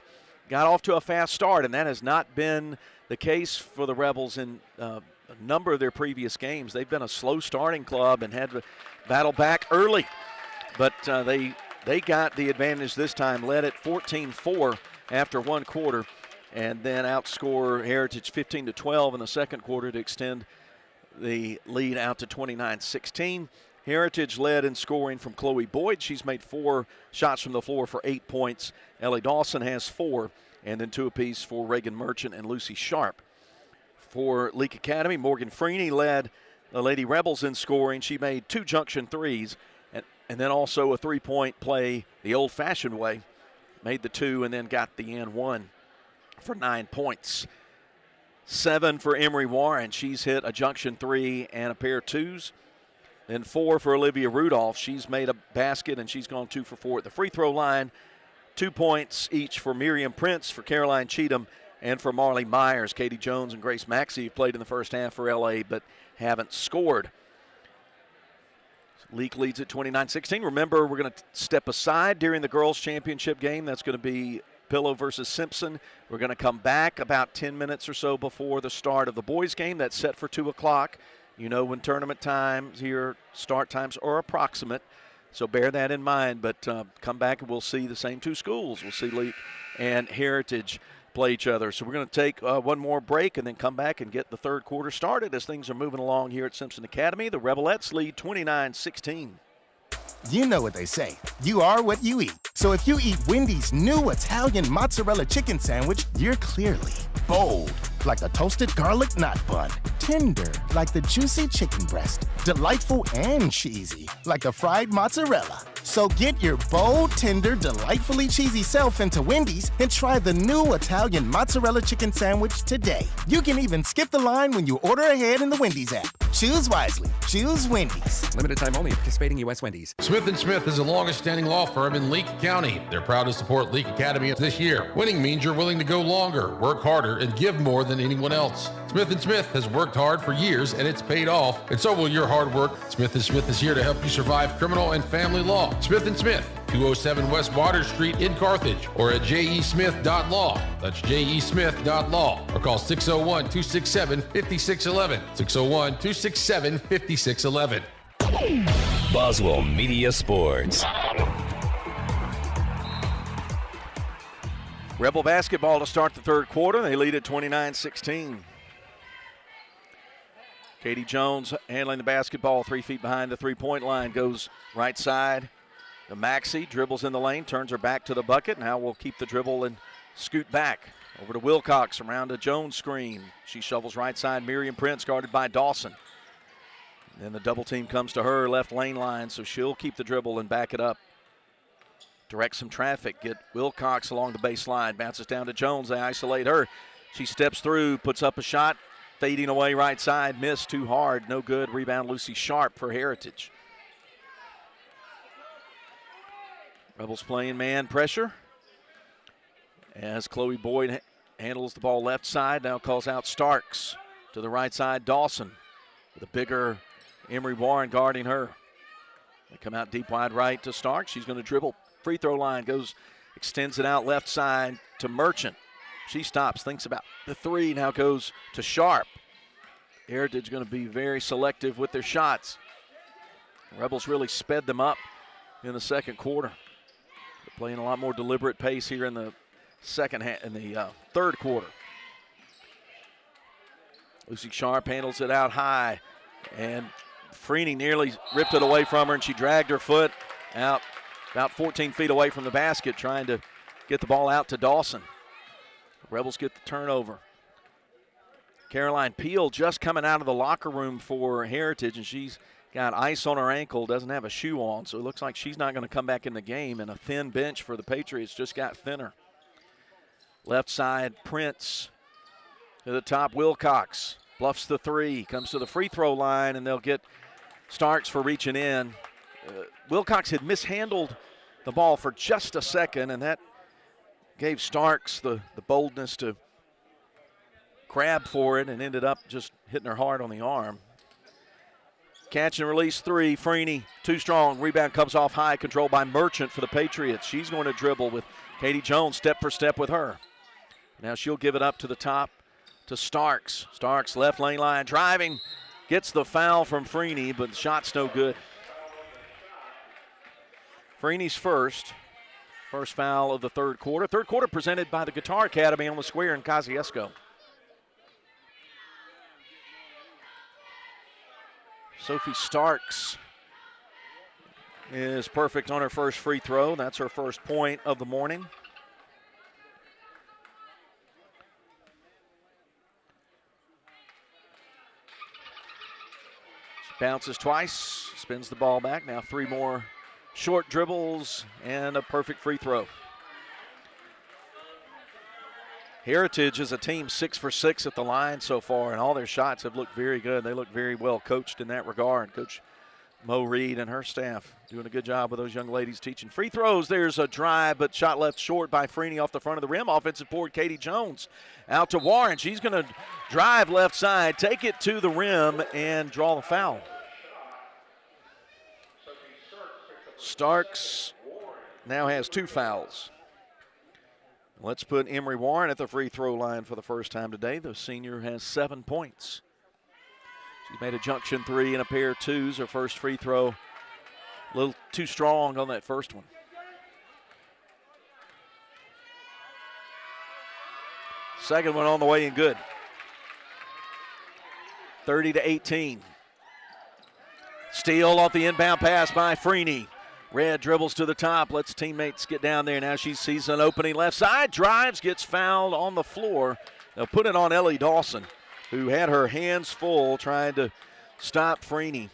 got off to a fast start, and that has not been the case for the Rebels in a number of their previous games. They've been a slow starting club and had to battle back early, but they got the advantage this time, led at 14-4 after one quarter, and then outscore Heritage 15-12 in the second quarter to extend the lead out to 29-16. Heritage led in scoring from Chloe Boyd. She's made 4 shots from the floor for 8 points. Ellie Dawson has 4, and then 2 apiece for Reagan Merchant and Lucy Sharp. For Leake Academy, Morgan Freeney led the Lady Rebels in scoring. She made 2 junction threes, and then also a 3-point play the old-fashioned way. Made the 2 and then got the and 1 for 9 points. 7 for Emery Warren. She's hit a junction 3 and a pair of 2s. Then 4 for Olivia Rudolph. She's made a basket, and she's gone 2 for 4 at the free throw line. 2 points each for Miriam Prince, for Caroline Cheatham, and for Marley Myers. Katie Jones and Grace Maxey have played in the first half for LA but haven't scored. Leake leads at 29-16. Remember, we're going to step aside during the girls' championship game. That's going to be Pillow versus Simpson. We're going to come back about 10 minutes or so before the start of the boys' game. That's set for 2 o'clock. You know when tournament times here, start times are approximate, so bear that in mind. But come back and we'll see the same 2 schools. We'll see Leake and Heritage play each other. So we're going to take one more break and then come back and get the third quarter started as things are moving along here at Simpson Academy. The Rebelettes lead 29-16. You know what they say. You are what you eat. So if you eat Wendy's new Italian mozzarella chicken sandwich, you're clearly bold, like a toasted garlic knot bun. Tender, like the juicy chicken breast. Delightful and cheesy, like a fried mozzarella. So get your bold, tender, delightfully cheesy self into Wendy's and try the new Italian mozzarella chicken sandwich today. You can even skip the line when you order ahead in the Wendy's app. Choose wisely. Choose Wendy's. Limited time only. Participating U.S. Wendy's. Smith & Smith is the longest-standing law firm in Leake County. They're proud to support Leake Academy this year. Winning means you're willing to go longer, work harder, and give more than anyone else. Smith & Smith has worked hard for years, and it's paid off, and so will your hard work. Smith & Smith is here to help you survive criminal and family law. Smith & Smith, 207 West Water Street in Carthage, or atjesmith.law. That'sjesmith.law, or call 601-267-5611. 601-267-5611. Boswell Media Sports. Rebel basketball to start the third quarter. They lead at 29-16. Katie Jones handling the basketball 3 feet behind the three-point line. Goes right side to Maxey. Dribbles in the lane. Turns her back to the bucket. Now we'll keep the dribble and scoot back. Over to Wilcox around a Jones screen. She shovels right side. Miriam Prince guarded by Dawson. Then the double team comes to her left lane line, so she'll keep the dribble and back it up. Direct some traffic. Get Wilcox along the baseline. Bounces down to Jones. They isolate her. She steps through, puts up a shot. Fading away right side. Missed too hard. No good. Rebound Lucy Sharp for Heritage. Rebels playing man pressure. As Chloe Boyd handles the ball left side. Now calls out Starks. To the right side, Dawson. With a bigger Emery Warren guarding her. They come out deep wide right to Starks. She's going to dribble. Free throw line extends it out left side to Merchant. She stops, thinks about the three, now goes to Sharp. Heritage going to be very selective with their shots. The Rebels really sped them up in the second quarter. They're playing a lot more deliberate pace here in the third quarter. Lucy Sharp handles it out high, and Freeney nearly ripped it away from her, and she dragged her foot out about 14 feet away from the basket, trying to get the ball out to Dawson. Rebels get the turnover. Caroline Peel just coming out of the locker room for Heritage, and she's got ice on her ankle, doesn't have a shoe on, so it looks like she's not going to come back in the game, and a thin bench for the Patriots just got thinner. Left side, Prince to the top, Wilcox bluffs the three, comes to the free throw line, and they'll get Starks for reaching in. Wilcox had mishandled the ball for just a second, and that gave Starks the boldness to grab for it and ended up just hitting her hard on the arm. Catch and release three. Freeney too strong. Rebound comes off high, controlled by Merchant for the Patriots. She's going to dribble with Katie Jones step for step with her. Now she'll give it up to the top to Starks. Starks left lane line driving. Gets the foul from Freeney, but the shot's no good. Freeney's first foul of the third quarter. Third quarter presented by the Guitar Academy on the square in Kosciuszko. Sophie Starks is perfect on her first free throw. That's her first point of the morning. She bounces twice, spins the ball back. Now three more short dribbles and a perfect free throw. Heritage is a team 6 for 6 at the line so far, and all their shots have looked very good. They look very well coached in that regard. Coach Mo Reed and her staff doing a good job with those young ladies teaching. Free throws, there's a drive, but shot left short by Freeney off the front of the rim. Offensive board, Katie Jones out to Warren. She's going to drive left side, take it to the rim, and draw the foul. Starks now has 2 fouls. Let's put Emery Warren at the free throw line for the first time today. The senior has 7 points. She's made a junction three and a pair of twos. Her first free throw, a little too strong on that first one. Second one on the way and good. 30-18. Steal off the inbound pass by Freeney. Red dribbles to the top, lets teammates get down there. Now she sees an opening left side, drives, gets fouled on the floor. They'll put it on Ellie Dawson, who had her hands full trying to stop Freeney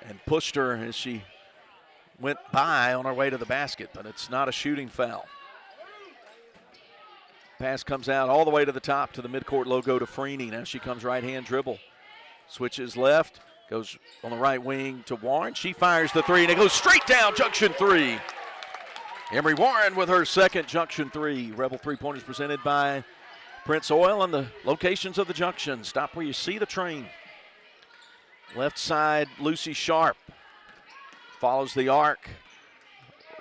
and pushed her as she went by on her way to the basket, but it's not a shooting foul. Pass comes out all the way to the top to the midcourt logo to Freeney. Now she comes right-hand dribble, switches left, goes on the right wing to Warren. She fires the three, and it goes straight down, junction three. Emery Warren with her second junction three. Rebel three-pointers presented by Prince Oil and the locations of the junction. Stop where you see the train. Left side, Lucy Sharp follows the arc.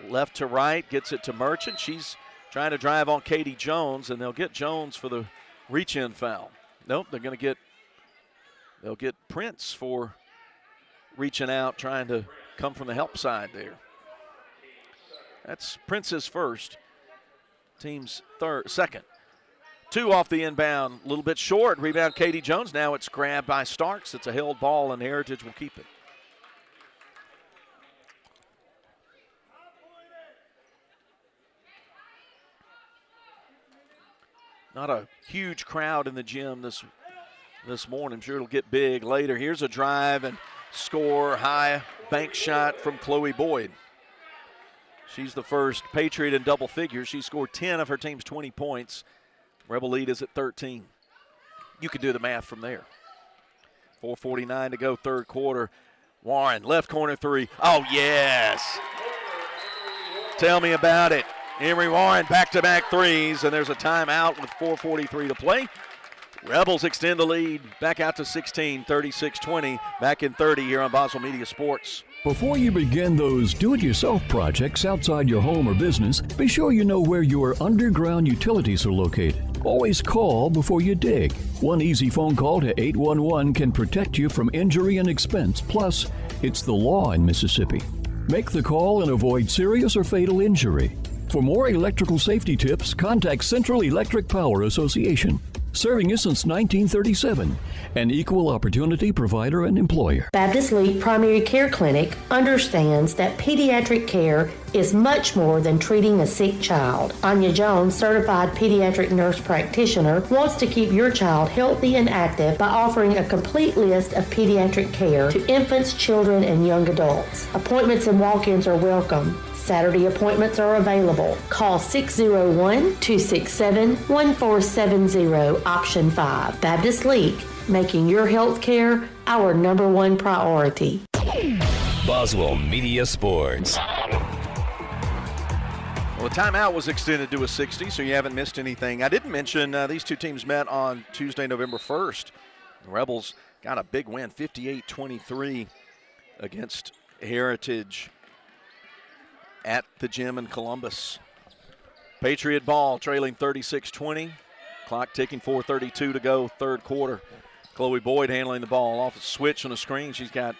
Left to right, gets it to Merchant. She's trying to drive on Katie Jones, and they'll get Jones for the reach-in foul. Nope, they'll get Prince for reaching out, trying to come from the help side there. That's Prince's first, team's second. 2 off the inbound, a little bit short. Rebound Katie Jones. Now it's grabbed by Starks. It's a held ball, and Heritage will keep it. Not a huge crowd in the gym this morning. I'm sure it'll get big later. Here's a drive and score, high bank shot from Chloe Boyd. She's the first Patriot in double figures. She scored 10 of her team's 20 points. Rebel lead is at 13. You can do the math from there. 4:49 to go, third quarter. Warren, left corner three. Oh, yes. Tell me about it. Emery Warren, back-to-back threes, and there's a timeout with 4:43 to play. Rebels extend the lead back out to 16, 36-20, back in 30 here on Boswell Media Sports. Before you begin those do-it-yourself projects outside your home or business, be sure you know where your underground utilities are located. Always call before you dig. One easy phone call to 811 can protect you from injury and expense. Plus, it's the law in Mississippi. Make the call and avoid serious or fatal injury. For more electrical safety tips, contact Central Electric Power Association. Serving you since 1937, an equal opportunity provider and employer. Baptist Leake Primary Care Clinic understands that pediatric care is much more than treating a sick child. Anya Jones, certified pediatric nurse practitioner, wants to keep your child healthy and active by offering a complete list of pediatric care to infants, children, and young adults. Appointments and walk-ins are welcome. Saturday appointments are available. Call 601-267-1470, option 5. Baptist Leake, making your health care our #1 priority. Boswell Media Sports. Well, the timeout was extended to a 60, so you haven't missed anything. I didn't mention these two teams met on Tuesday, November 1st. The Rebels got a big win, 58-23 against Heritage at the gym in Columbus. Patriot ball trailing 36-20. Clock ticking, 4:32 to go, third quarter. Chloe Boyd handling the ball off a switch on a screen. She's got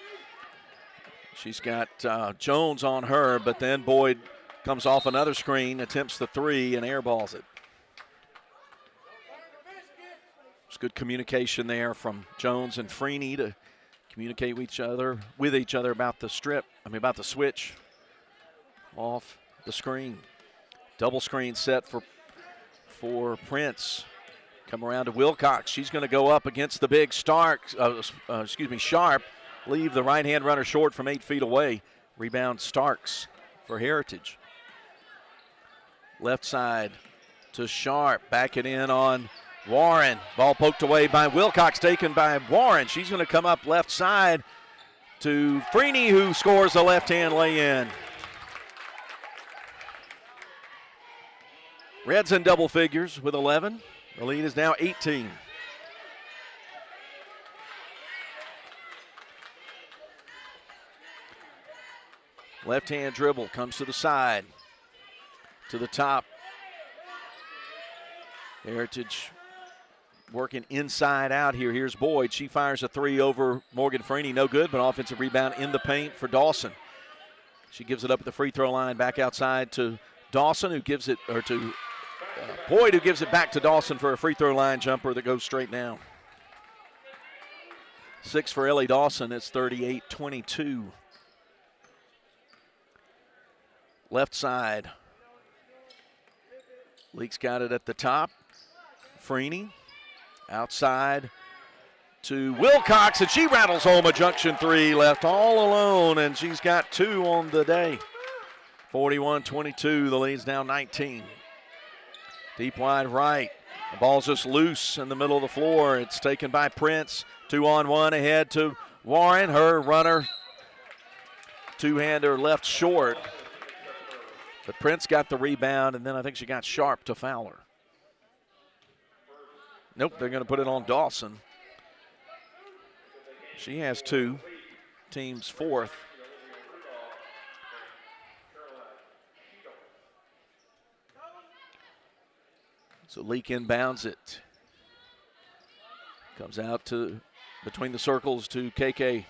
Jones on her, but then Boyd comes off another screen, attempts the three, and airballs it. It's good communication there from Jones and Freeney to communicate with each other about the switch off the screen. Double screen set for Prince. Come around to Wilcox. She's going to go up against the big Sharp. Leave the right-hand runner short from 8 feet away. Rebound Starks for Heritage. Left side to Sharp. Back it in on Warren. Ball poked away by Wilcox, taken by Warren. She's going to come up left side to Freeney, who scores a left-hand lay-in. Reds in double figures with 11. The lead is now 18. Left-hand dribble comes to the side, to the top. Heritage working inside out here. Here's Boyd. She fires a three over Morgan Freeney. No good, but offensive rebound in the paint for Dawson. She gives it up at the free throw line, back outside to Dawson, who gives it, or to Boyd, who gives it back to Dawson for a free throw line jumper that goes straight down. 6 for Ellie Dawson. It's 38-22. Left side. Leake's got it at the top. Freeney outside to Wilcox, and she rattles home a junction three, left all alone, and she's got 2 on the day. 41-22, the lead's now 19. Deep wide right. The ball's just loose in the middle of the floor. It's taken by Prince. 2-on-1 ahead to Warren. Her runner, two-hander left short. But Prince got the rebound, and then I think she got Sharp to foul her. Nope, they're going to put it on Dawson. She has 2, team's 4th. So Leake inbounds it. Comes out to between the circles to KK.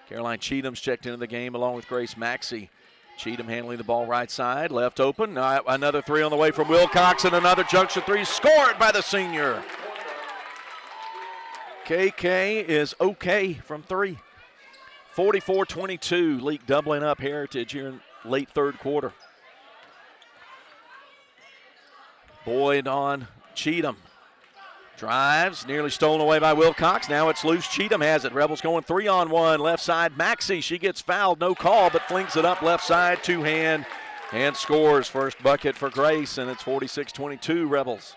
Caroline Cheatham's checked into the game along with Grace Maxey. Cheatham handling the ball right side, left open. Another three on the way from Wilcox, and another junction three scored by the senior. KK is okay from three. 44-22, Leake doubling up Heritage here in late third quarter. Boyd on Cheatham. Drives, nearly stolen away by Wilcox. Now it's loose. Cheatham has it. Rebels going 3-on-1. Left side, Maxey. She gets fouled. No call, but flings it up left side, two-hand, and scores. First bucket for Grace, and it's 46-22 Rebels.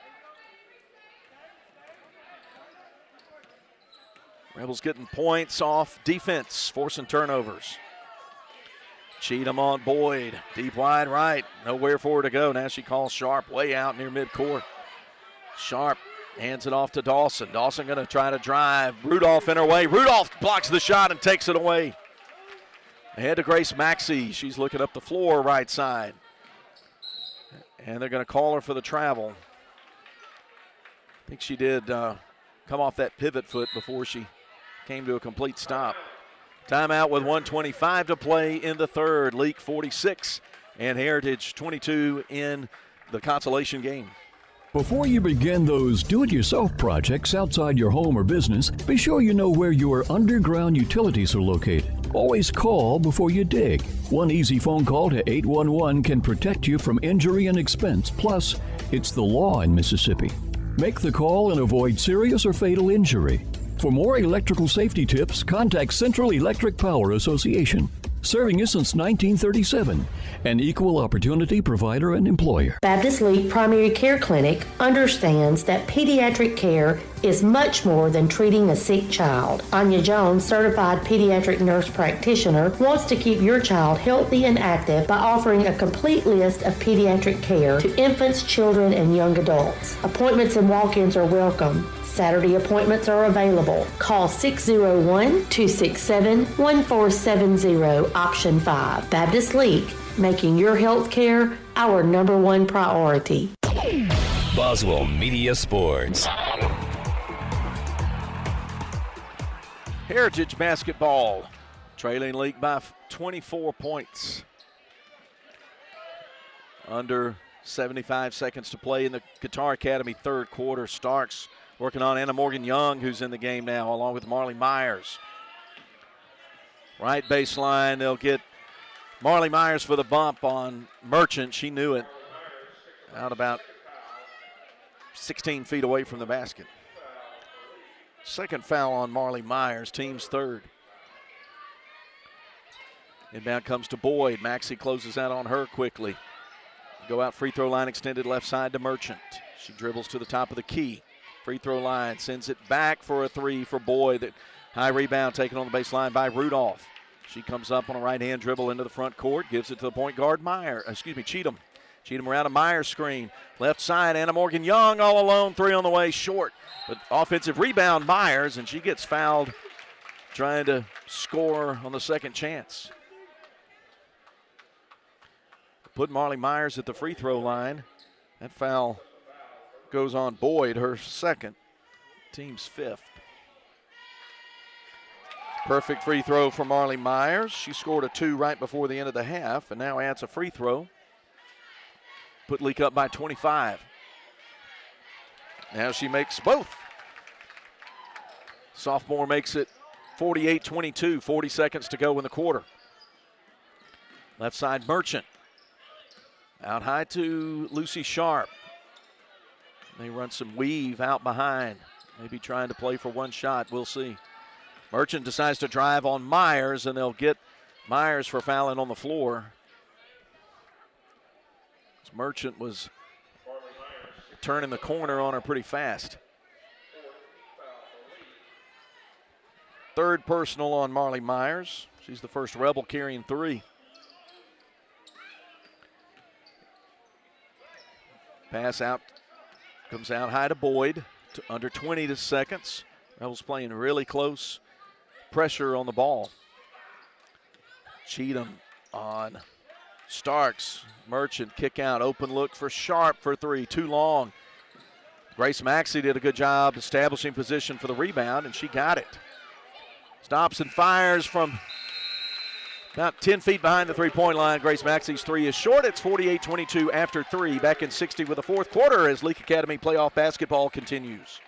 Rebels getting points off defense, forcing turnovers. Cheatham on Boyd. Deep wide right. Nowhere for her to go. Now she calls Sharp way out near midcourt. Sharp hands it off to Dawson. Dawson going to try to drive. Rudolph in her way. Rudolph blocks the shot and takes it away. Ahead to Grace Maxey. She's looking up the floor right side. And they're going to call her for the travel. I think she did come off that pivot foot before she came to a complete stop. Timeout with 1:25 to play in the third. Leake 46 and Heritage 22 in the consolation game. Before you begin those do-it-yourself projects outside your home or business, be sure you know where your underground utilities are located. Always call before you dig. One easy phone call to 811 can protect you from injury and expense. Plus, it's the law in Mississippi. Make the call and avoid serious or fatal injury. For more electrical safety tips, contact Central Electric Power Association, serving you since 1937, an equal opportunity provider and employer. Baptist Leake Primary Care Clinic understands that pediatric care is much more than treating a sick child. Anya Jones, certified pediatric nurse practitioner, wants to keep your child healthy and active by offering a complete list of pediatric care to infants, children, and young adults. Appointments and walk-ins are welcome. Saturday appointments are available. Call 601-267-1470, option 5. Baptist Leake, making your health care our number one priority. Boswell Media Sports. Heritage basketball trailing Leake by 24 points. Under 75 seconds to play in the Guitar Academy third quarter. Starks working on Anna Morgan Young, who's in the game now, along with Marley Myers. Right baseline, they'll get Marley Myers for the bump on Merchant. She knew it. Out about 16 feet away from the basket. Second foul on Marley Myers, team's third. Inbound comes to Boyd. Maxey closes out on her quickly. Go out free throw line extended left side to Merchant. She dribbles to the top of the key. Free throw line, sends it back for a three for Boyd. High rebound taken on the baseline by Rudolph. She comes up on a right-hand dribble into the front court, gives it to the point guard Cheatham. Cheatham around a Myers screen. Left side, Anna Morgan Young all alone, three on the way, short. But offensive rebound Myers, and she gets fouled trying to score on the second chance. Put Marley Myers at the free throw line. That foul goes on Boyd, her second, team's fifth. Perfect free throw for Marley Myers. She scored a 2 right before the end of the half and now adds a free throw. Put Leake up by 25. Now she makes both. Sophomore makes it 48-22, 40 seconds to go in the quarter. Left side Merchant. Out high to Lucy Sharp. They run some weave out behind. Maybe trying to play for one shot. We'll see. Merchant decides to drive on Myers, and they'll get Myers for fouling on the floor. Merchant was turning the corner on her pretty fast. Third personal on Marley Myers. She's the first Rebel carrying 3. Pass out, comes out high to Boyd, to under 20 seconds. Rebels playing really close pressure on the ball. Cheatham on Starks. Merchant kick out, open look for Sharp for 3, too long. Grace Maxey did a good job establishing position for the rebound, and she got it. Stops and fires from about 10 feet behind the three-point line. Grace Maxey's three is short. It's 48-22 after three. Back in 60 with the fourth quarter as Leake Academy playoff basketball continues.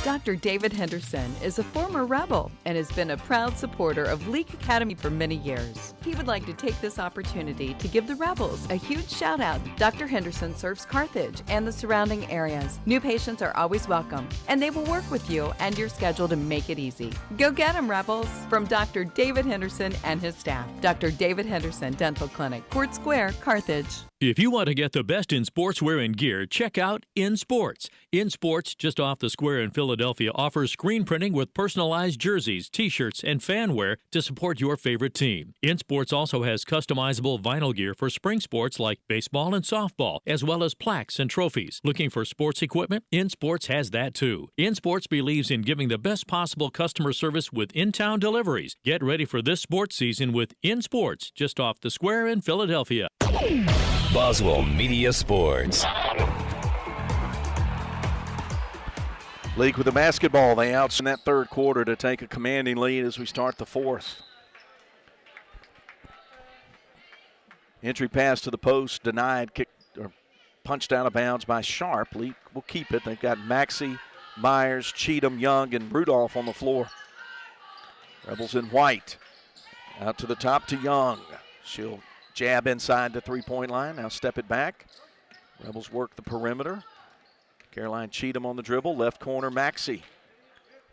Dr. David Henderson is a former Rebel and has been a proud supporter of Leake Academy for many years. He would like to take this opportunity to give the Rebels a huge shout out. Dr. Henderson serves Carthage and the surrounding areas. New patients are always welcome, and they will work with you and your schedule to make it easy. Go get 'em, Rebels! From Dr. David Henderson and his staff. Dr. David Henderson Dental Clinic, Court Square, Carthage. If you want to get the best in sportswear and gear, check out In Sports. In Sports, just off the square in Philadelphia, offers screen printing with personalized jerseys, t-shirts, and fan wear to support your favorite team. In Sports also has customizable vinyl gear for spring sports like baseball and softball, as well as plaques and trophies. Looking for sports equipment? In Sports has that too. In Sports believes in giving the best possible customer service with in-town deliveries. Get ready for this sports season with In Sports, just off the square in Philadelphia. Boswell Media Sports. Leake with the basketball. They outs in that third quarter to take a commanding lead as we start the fourth. Entry pass to the post, denied, kicked or punched out of bounds by Sharp. Leake will keep it. They've got Maxey, Myers, Cheatham, Young, and Rudolph on the floor. Rebels in white. Out to the top to Young. She'll jab inside the three-point line. Now step it back. Rebels work the perimeter. Caroline Cheatham on the dribble. Left corner, Maxey.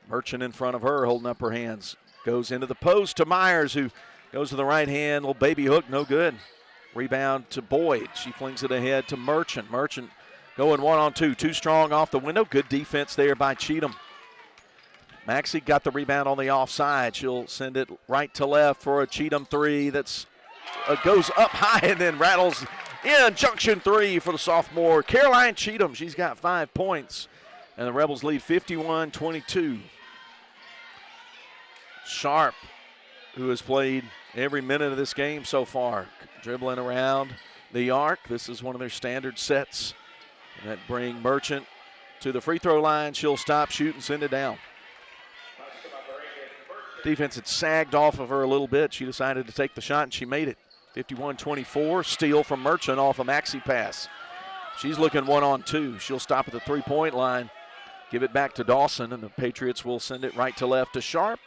Merchant in front of her, holding up her hands. Goes into the post to Myers, who goes to the right hand. Little baby hook, no good. Rebound to Boyd. She flings it ahead to Merchant. Merchant going 1-on-2. Too strong off the window. Good defense there by Cheatham. Maxey got the rebound on the offside. She'll send it right to left for a Cheatham three that's goes up high and then rattles in. Junction three for the sophomore Caroline Cheatham. She's got 5 points, and the Rebels lead 51-22. Sharp, who has played every minute of this game so far, dribbling around the arc. This is one of their standard sets that bring Merchant to the free throw line. She'll stop, shoot, and send it down. Defense had sagged off of her a little bit. She decided to take the shot, and she made it. 51-24, steal from Merchant off a Maxey pass. She's looking 1-on-2. She'll stop at the three-point line, give it back to Dawson, and the Patriots will send it right to left to Sharp.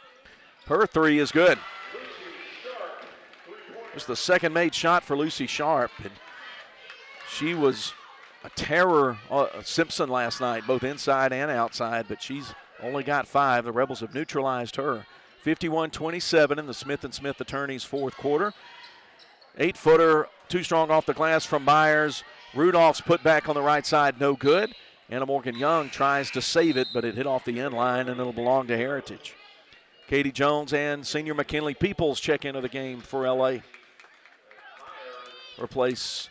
Her three is good. It's the second made shot for Lucy Sharp, and she was a terror Simpson last night, both inside and outside, but she's only got 5. The Rebels have neutralized her. 51-27 in the Smith & Smith Attorneys fourth quarter. 8-footer, too strong off the glass from Myers. Rudolph's put back on the right side, no good. Anna Morgan Young tries to save it, but it hit off the end line, and it'll belong to Heritage. Katie Jones and senior McKinley Peoples check into the game for LA. Replacing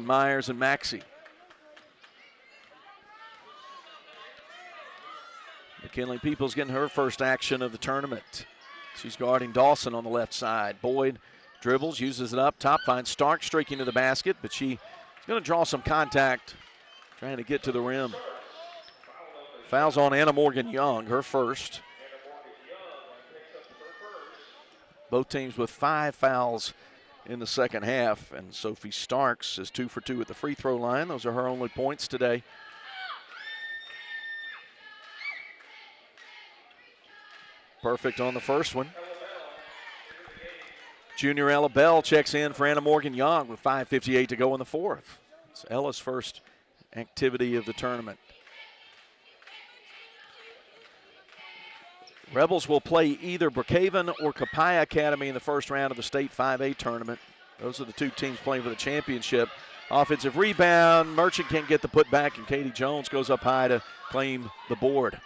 Myers and Maxey. McKinley Peoples getting her first action of the tournament. She's guarding Dawson on the left side. Boyd dribbles, uses it up top, finds Stark streaking to the basket, but she's going to draw some contact, trying to get to the rim. Fouls on Anna Morgan Young, her first. Both teams with 5 fouls in the second half, and Sophie Starks is 2 for 2 at the free throw line. Those are her only points today. Perfect on the first one. Junior Ella Bell checks in for Anna Morgan Young with 5:58 to go in the fourth. It's Ella's first activity of the tournament. Rebels will play either Brookhaven or Copiah Academy in the first round of the state 5A tournament. Those are the two teams playing for the championship. Offensive rebound. Merchant can't get the putback, and Katie Jones goes up high to claim the board.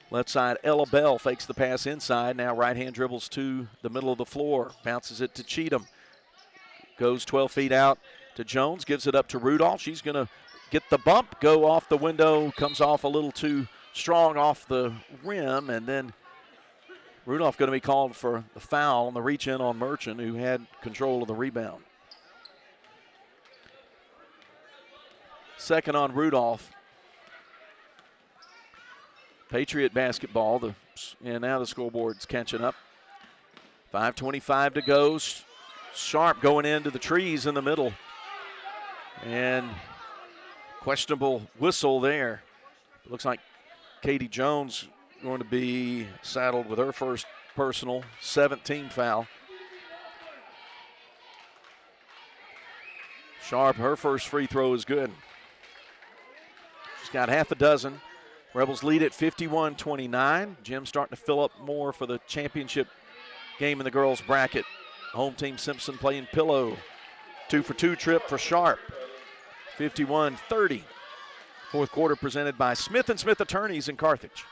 Left side, Ella Bell fakes the pass inside. Now right-hand dribbles to the middle of the floor. Bounces it to Cheatham. Goes 12 feet out to Jones. Gives it up to Rudolph. She's going to get the bump, go off the window. Comes off a little too strong off the rim. And then Rudolph going to be called for the foul on the reach-in on Merchant, who had control of the rebound. second on Rudolph. Patriot basketball, and now the scoreboard's catching up. 5:25 to go. Sharp going into the trees in the middle. And questionable whistle there. It looks like Katie Jones going to be saddled with her first personal 17 foul. Sharp, her first free throw is good. She's got half a dozen. Rebels lead at 51-29. Jim starting to fill up more for the championship game in the girls' bracket. Home team Simpson playing pillow. 2-for-2 trip for Sharp. 51-30. Fourth quarter presented by Smith & Smith Attorneys in Carthage.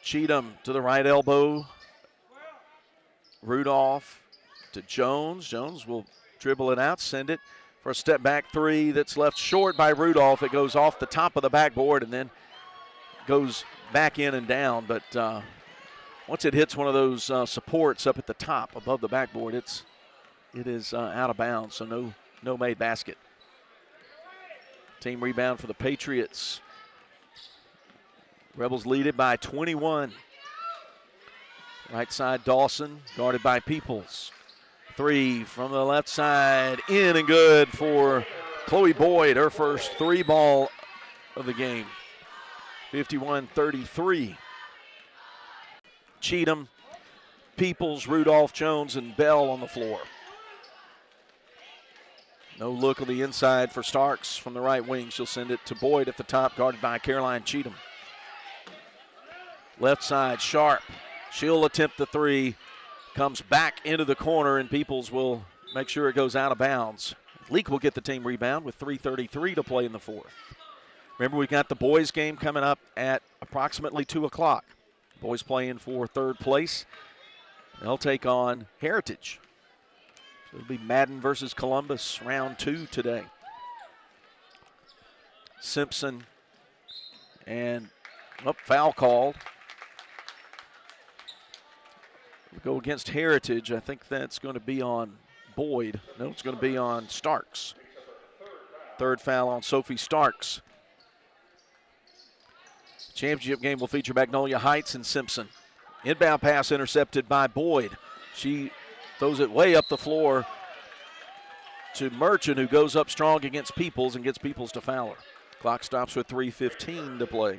Cheatham to the right elbow. Rudolph to Jones. Jones will dribble it out, send it for a step back three that's left short by Rudolph. It goes off the top of the backboard and then goes back in and down. But once it hits one of those supports up at the top above the backboard, it is out of bounds, so no made basket. Team rebound for the Patriots. Rebels lead it by 21. Right side, Dawson, guarded by Peoples. Three from the left side, in and good for Chloe Boyd, her first three ball of the game. 51-33. Cheatham, Peoples, Rudolph, Jones, and Bell on the floor. No look on the inside for Starks from the right wing. She'll send it to Boyd at the top, guarded by Caroline Cheatham. Left side, Sharp. She'll attempt the three. Comes back into the corner, and Peoples will make sure it goes out of bounds. Leake will get the team rebound with 3:33 to play in the fourth. Remember, we've got the boys game coming up at approximately 2 o'clock. Boys playing for third place. They'll take on Heritage. So it'll be Madden versus Columbus, round 2 today. Simpson and foul called. We'll go against Heritage. I think that's going to be on Boyd. No, it's going to be on Starks. Third foul on Sophie Starks. Championship game will feature Magnolia Heights and Simpson. Inbound pass intercepted by Boyd. She throws it way up the floor to Merchant, who goes up strong against Peoples and gets Peoples to foul her. Clock stops with 3:15 to play.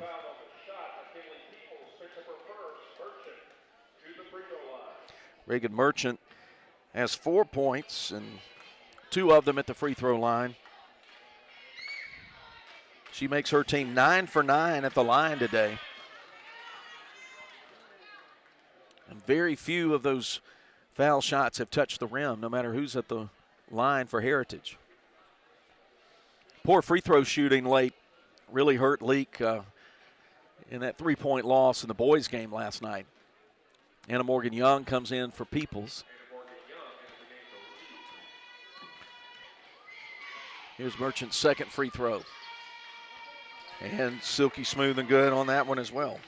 Reagan Merchant has 4 points and 2 of them at the free throw line. She makes her team 9 for 9 at the line today. And very few of those foul shots have touched the rim, no matter who's at the line for Heritage. Poor free throw shooting late really hurt Leake in that 3-point loss in the boys game last night. Anna Morgan Young comes in for Peoples. Here's Merchant's second free throw. And silky smooth and good on that one as well.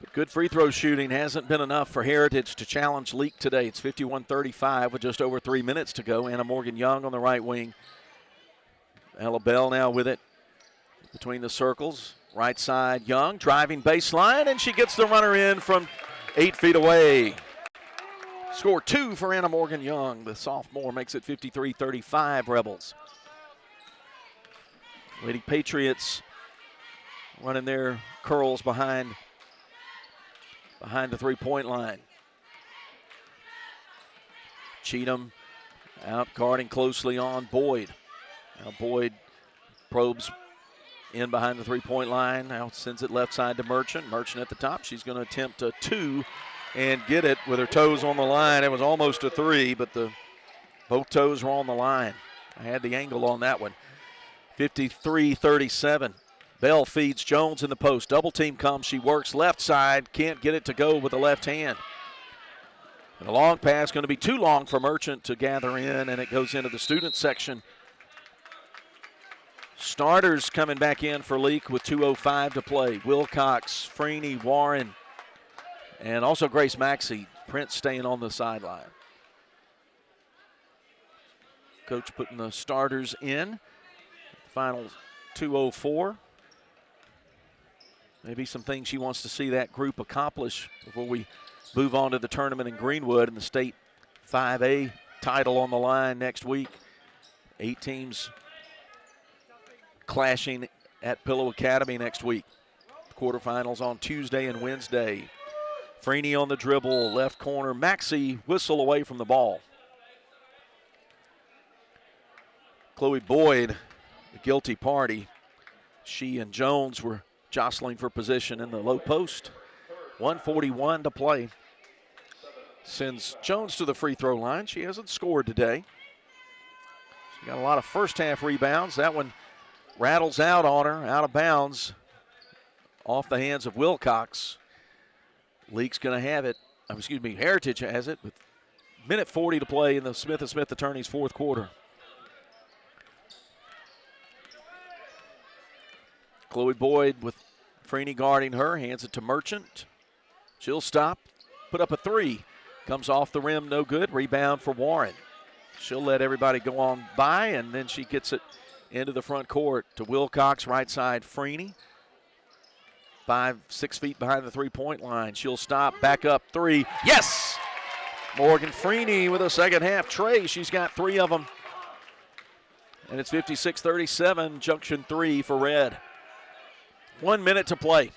But good free throw shooting hasn't been enough for Heritage to challenge Leake today. It's 51-35 with just over 3 minutes to go. Anna Morgan Young on the right wing. Ella Bell now with it between the circles. Right side, Young driving baseline, and she gets the runner in from 8 feet away. Score 2 for Anna Morgan Young. The sophomore makes it 53-35 Rebels. Lady Patriots running their curls behind the three-point line. Cheatham out guarding closely on Boyd. Now Boyd probes in behind the three-point line. Now sends it left side to Merchant. Merchant at the top. She's going to attempt a 2 and get it with her toes on the line. It was almost a 3, but both toes were on the line. I had the angle on that one. 53-37. Bell feeds Jones in the post. Double team comes. She works left side. Can't get it to go with the left hand. And the long pass going to be too long for Merchant to gather in, and it goes into the student section. Starters coming back in for Leake with 2:05 to play. Wilcox, Freeney, Warren, and also Grace Maxey Prince staying on the sideline. Coach putting the starters in. Final 2:04. Maybe some things she wants to see that group accomplish before we move on to the tournament in Greenwood and the state 5A title on the line next week. 8 teams clashing at Pillow Academy next week. Quarterfinals on Tuesday and Wednesday. Freeney on the dribble, left corner. Maxey whistle away from the ball. Chloe Boyd, the guilty party. She and Jones were jostling for position in the low post. 1:41 to play. Sends Jones to the free throw line. She hasn't scored today. She got a lot of first half rebounds. That one rattles out on her, out of bounds, off the hands of Wilcox. Leake's going to have it. Heritage has it with minute 40 to play in the Smith & Smith Attorneys fourth quarter. Chloe Boyd with Freeney guarding her, hands it to Merchant. She'll stop, put up a three. Comes off the rim, no good. Rebound for Warren. She'll let everybody go on by, and then she gets it into the front court to Wilcox, right side Freeney. 5-6 feet behind the three-point line. She'll stop, back up, three. Yes! Morgan Freeney with a second half tray. She's got 3 of them. And it's 56-37, Junction 3 for Red. 1 minute to play.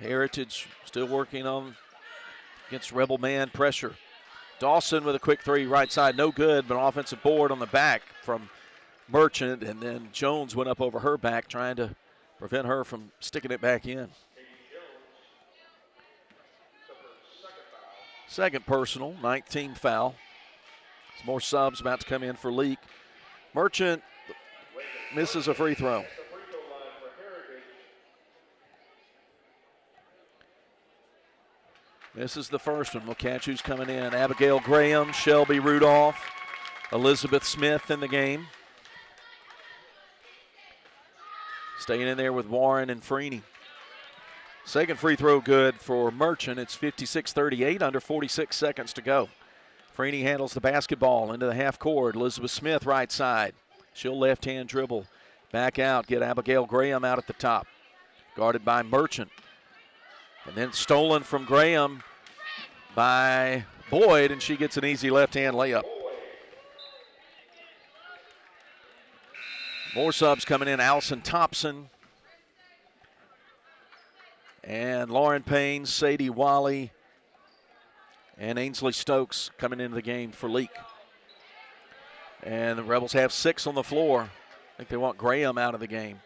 Heritage still working on against Rebel man pressure. Dawson with a quick three, right side, no good, but offensive board on the back from Merchant, and then Jones went up over her back trying to prevent her from sticking it back in. Second personal, 19th foul. There's more subs about to come in for Leake. Merchant misses a free throw. This is the first one. We'll catch who's coming in. Abigail Graham, Shelby Rudolph, Elizabeth Smith in the game. Staying in there with Warren and Freeney. Second free throw good for Merchant. It's 56-38, under 46 seconds to go. Freeney handles the basketball into the half court. Elizabeth Smith right side. She'll left-hand dribble. Back out, get Abigail Graham out at the top. Guarded by Merchant. And then stolen from Graham by Boyd, and she gets an easy left-hand layup. More subs coming in. Allison Thompson and Lauren Payne, Sadie Wally, and Ainsley Stokes coming into the game for Leake. And the Rebels have 6 on the floor. I think they want Graham out of the game.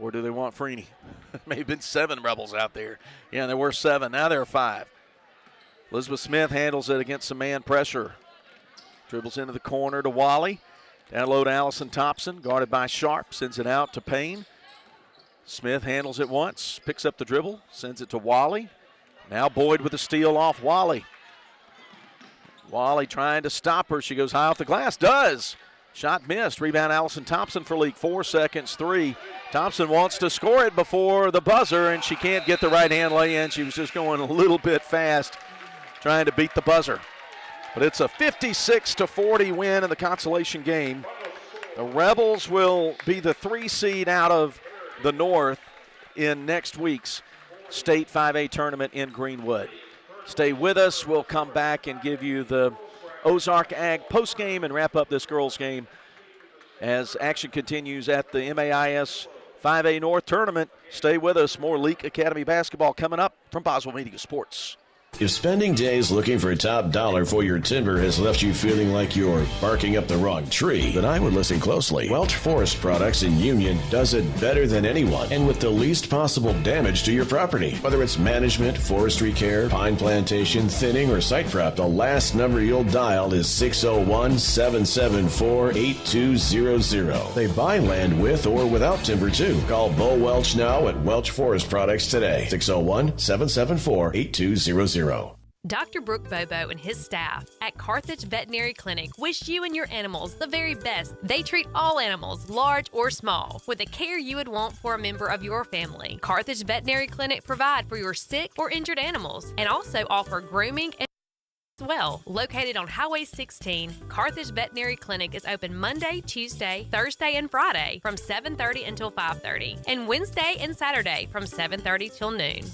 Or do they want Freeney? May have been 7 Rebels out there. Yeah, there were 7. Now there are 5. Elizabeth Smith handles it against some man pressure. Dribbles into the corner to Wally. Down low to Allison Thompson, guarded by Sharp. Sends it out to Payne. Smith handles it once, picks up the dribble, sends it to Wally. Now Boyd with a steal off Wally. Wally trying to stop her. She goes high off the glass. Does. Shot missed. Rebound Allison Thompson for Leake. 4 seconds, 3. Thompson wants to score it before the buzzer, and she can't get the right-hand lay-in. She was just going a little bit fast trying to beat the buzzer. But it's a 56-40 win in the consolation game. The Rebels will be the 3 seed out of the North in next week's State 5A tournament in Greenwood. Stay with us. We'll come back and give you the Ozark Ag postgame and wrap up this girls game as action continues at the MAIS 5A North tournament. Stay with us. More Leake Academy basketball coming up from Boswell Media Sports. If spending days looking for top dollar for your timber has left you feeling like you're barking up the wrong tree, then I would listen closely. Welch Forest Products in Union does it better than anyone and with the least possible damage to your property. Whether it's management, forestry care, pine plantation, thinning, or site prep, the last number you'll dial is 601-774-8200. They buy land with or without timber too. Call Bo Welch now at Welch Forest Products today. 601-774-8200. Dr. Brooke Bobo and his staff at Carthage Veterinary Clinic wish you and your animals the very best. They treat all animals, large or small, with the care you would want for a member of your family. Carthage Veterinary Clinic provide for your sick or injured animals and also offer grooming and as well. Located on Highway 16, Carthage Veterinary Clinic is open Monday, Tuesday, Thursday, and Friday from 7:30 until 5:30, and Wednesday and Saturday from 7:30 till noon.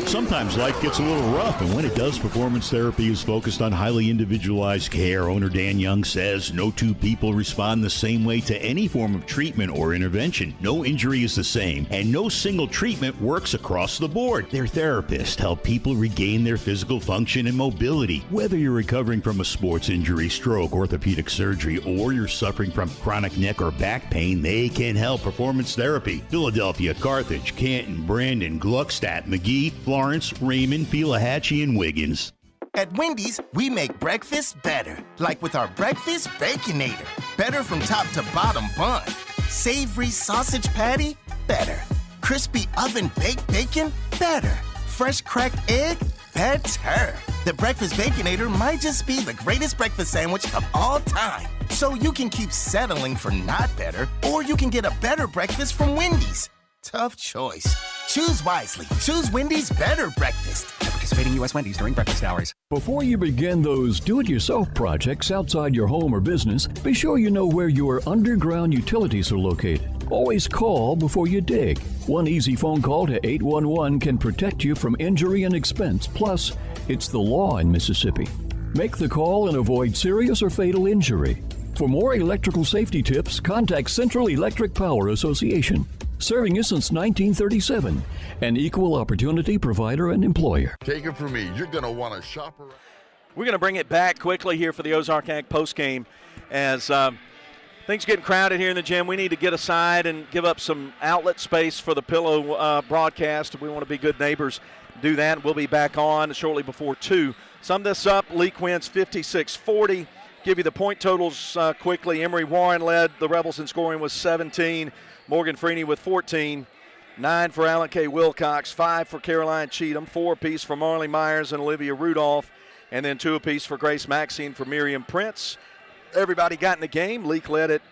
Sometimes life gets a little rough, and when it does, performance therapy is focused on highly individualized care. Owner Dan Young says no two people respond the same way to any form of treatment or intervention. No injury is the same, and no single treatment works across the board. Their therapists help people regain their physical function and mobility. Whether you're recovering from a sports injury, stroke, orthopedic surgery, or you're suffering from chronic neck or back pain, they can help. Performance therapy. Philadelphia, Carthage, Canton, Brandon, Gluckstadt, McGee, Florence, Raymond, Pelahatchie, and Wiggins. At Wendy's, we make breakfast better. Like with our Breakfast Baconator. Better from top to bottom bun. Savory sausage patty? Better. Crispy oven-baked bacon? Better. Fresh cracked egg? Better. The Breakfast Baconator might just be the greatest breakfast sandwich of all time. So you can keep settling for not better, or you can get a better breakfast from Wendy's. Tough choice. Choose wisely. Choose Wendy's Better Breakfast. At participating U.S. Wendy's during breakfast hours. Before you begin those do-it-yourself projects outside your home or business, be sure you know where your underground utilities are located. Always call before you dig. One easy phone call to 811 can protect you from injury and expense. Plus, it's the law in Mississippi. Make the call and avoid serious or fatal injury. For more electrical safety tips, contact Central Electric Power Association. Serving you since 1937. An equal opportunity provider and employer. Take it from me, you're going to want to shop around. We're going to bring it back quickly here for the Ozark Ag postgame as things getting crowded here in the gym. We need to get aside and give up some outlet space for the Pillow broadcast. We want to be good neighbors. Do that. We'll be back on shortly before 2. Sum this up. Leake wins 56-40. Give you the point totals quickly. Emory Warren led the Rebels in scoring with 17. Morgan Freeney with 14. 9 for Alan K. Wilcox. 5 for Caroline Cheatham. 4 apiece for Marley Myers and Olivia Rudolph. And then 2 apiece for Grace Maxine for Miriam Prince. Everybody got in the game. Leake led it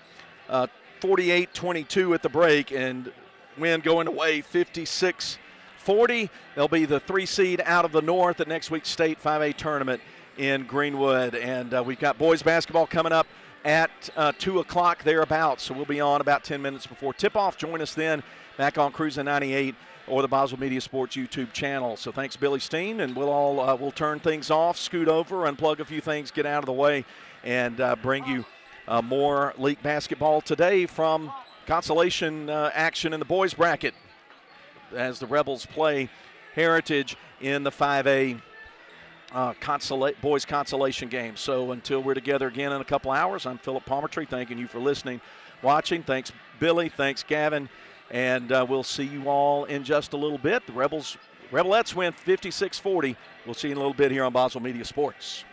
48-22 at the break, and win going away 56-40. They'll be the 3 seed out of the North at next week's state 5A tournament in Greenwood. And we've got boys basketball coming up at 2 o'clock thereabouts. So we'll be on about 10 minutes before tip-off. Join us then back on Cruisin' 98 or the Boswell Media Sports YouTube channel. So thanks, Billy Steen, and we'll turn things off, scoot over, unplug a few things, get out of the way, and bring you more League basketball today from consolation action in the boys bracket as the Rebels play Heritage in the 5A boys consolation game. So until we're together again in a couple hours, I'm Philip Palmertree, thanking you for listening, watching. Thanks, Billy. Thanks, Gavin. And we'll see you all in just a little bit. The Rebelettes win 56-40. We'll see you in a little bit here on Boswell Media Sports.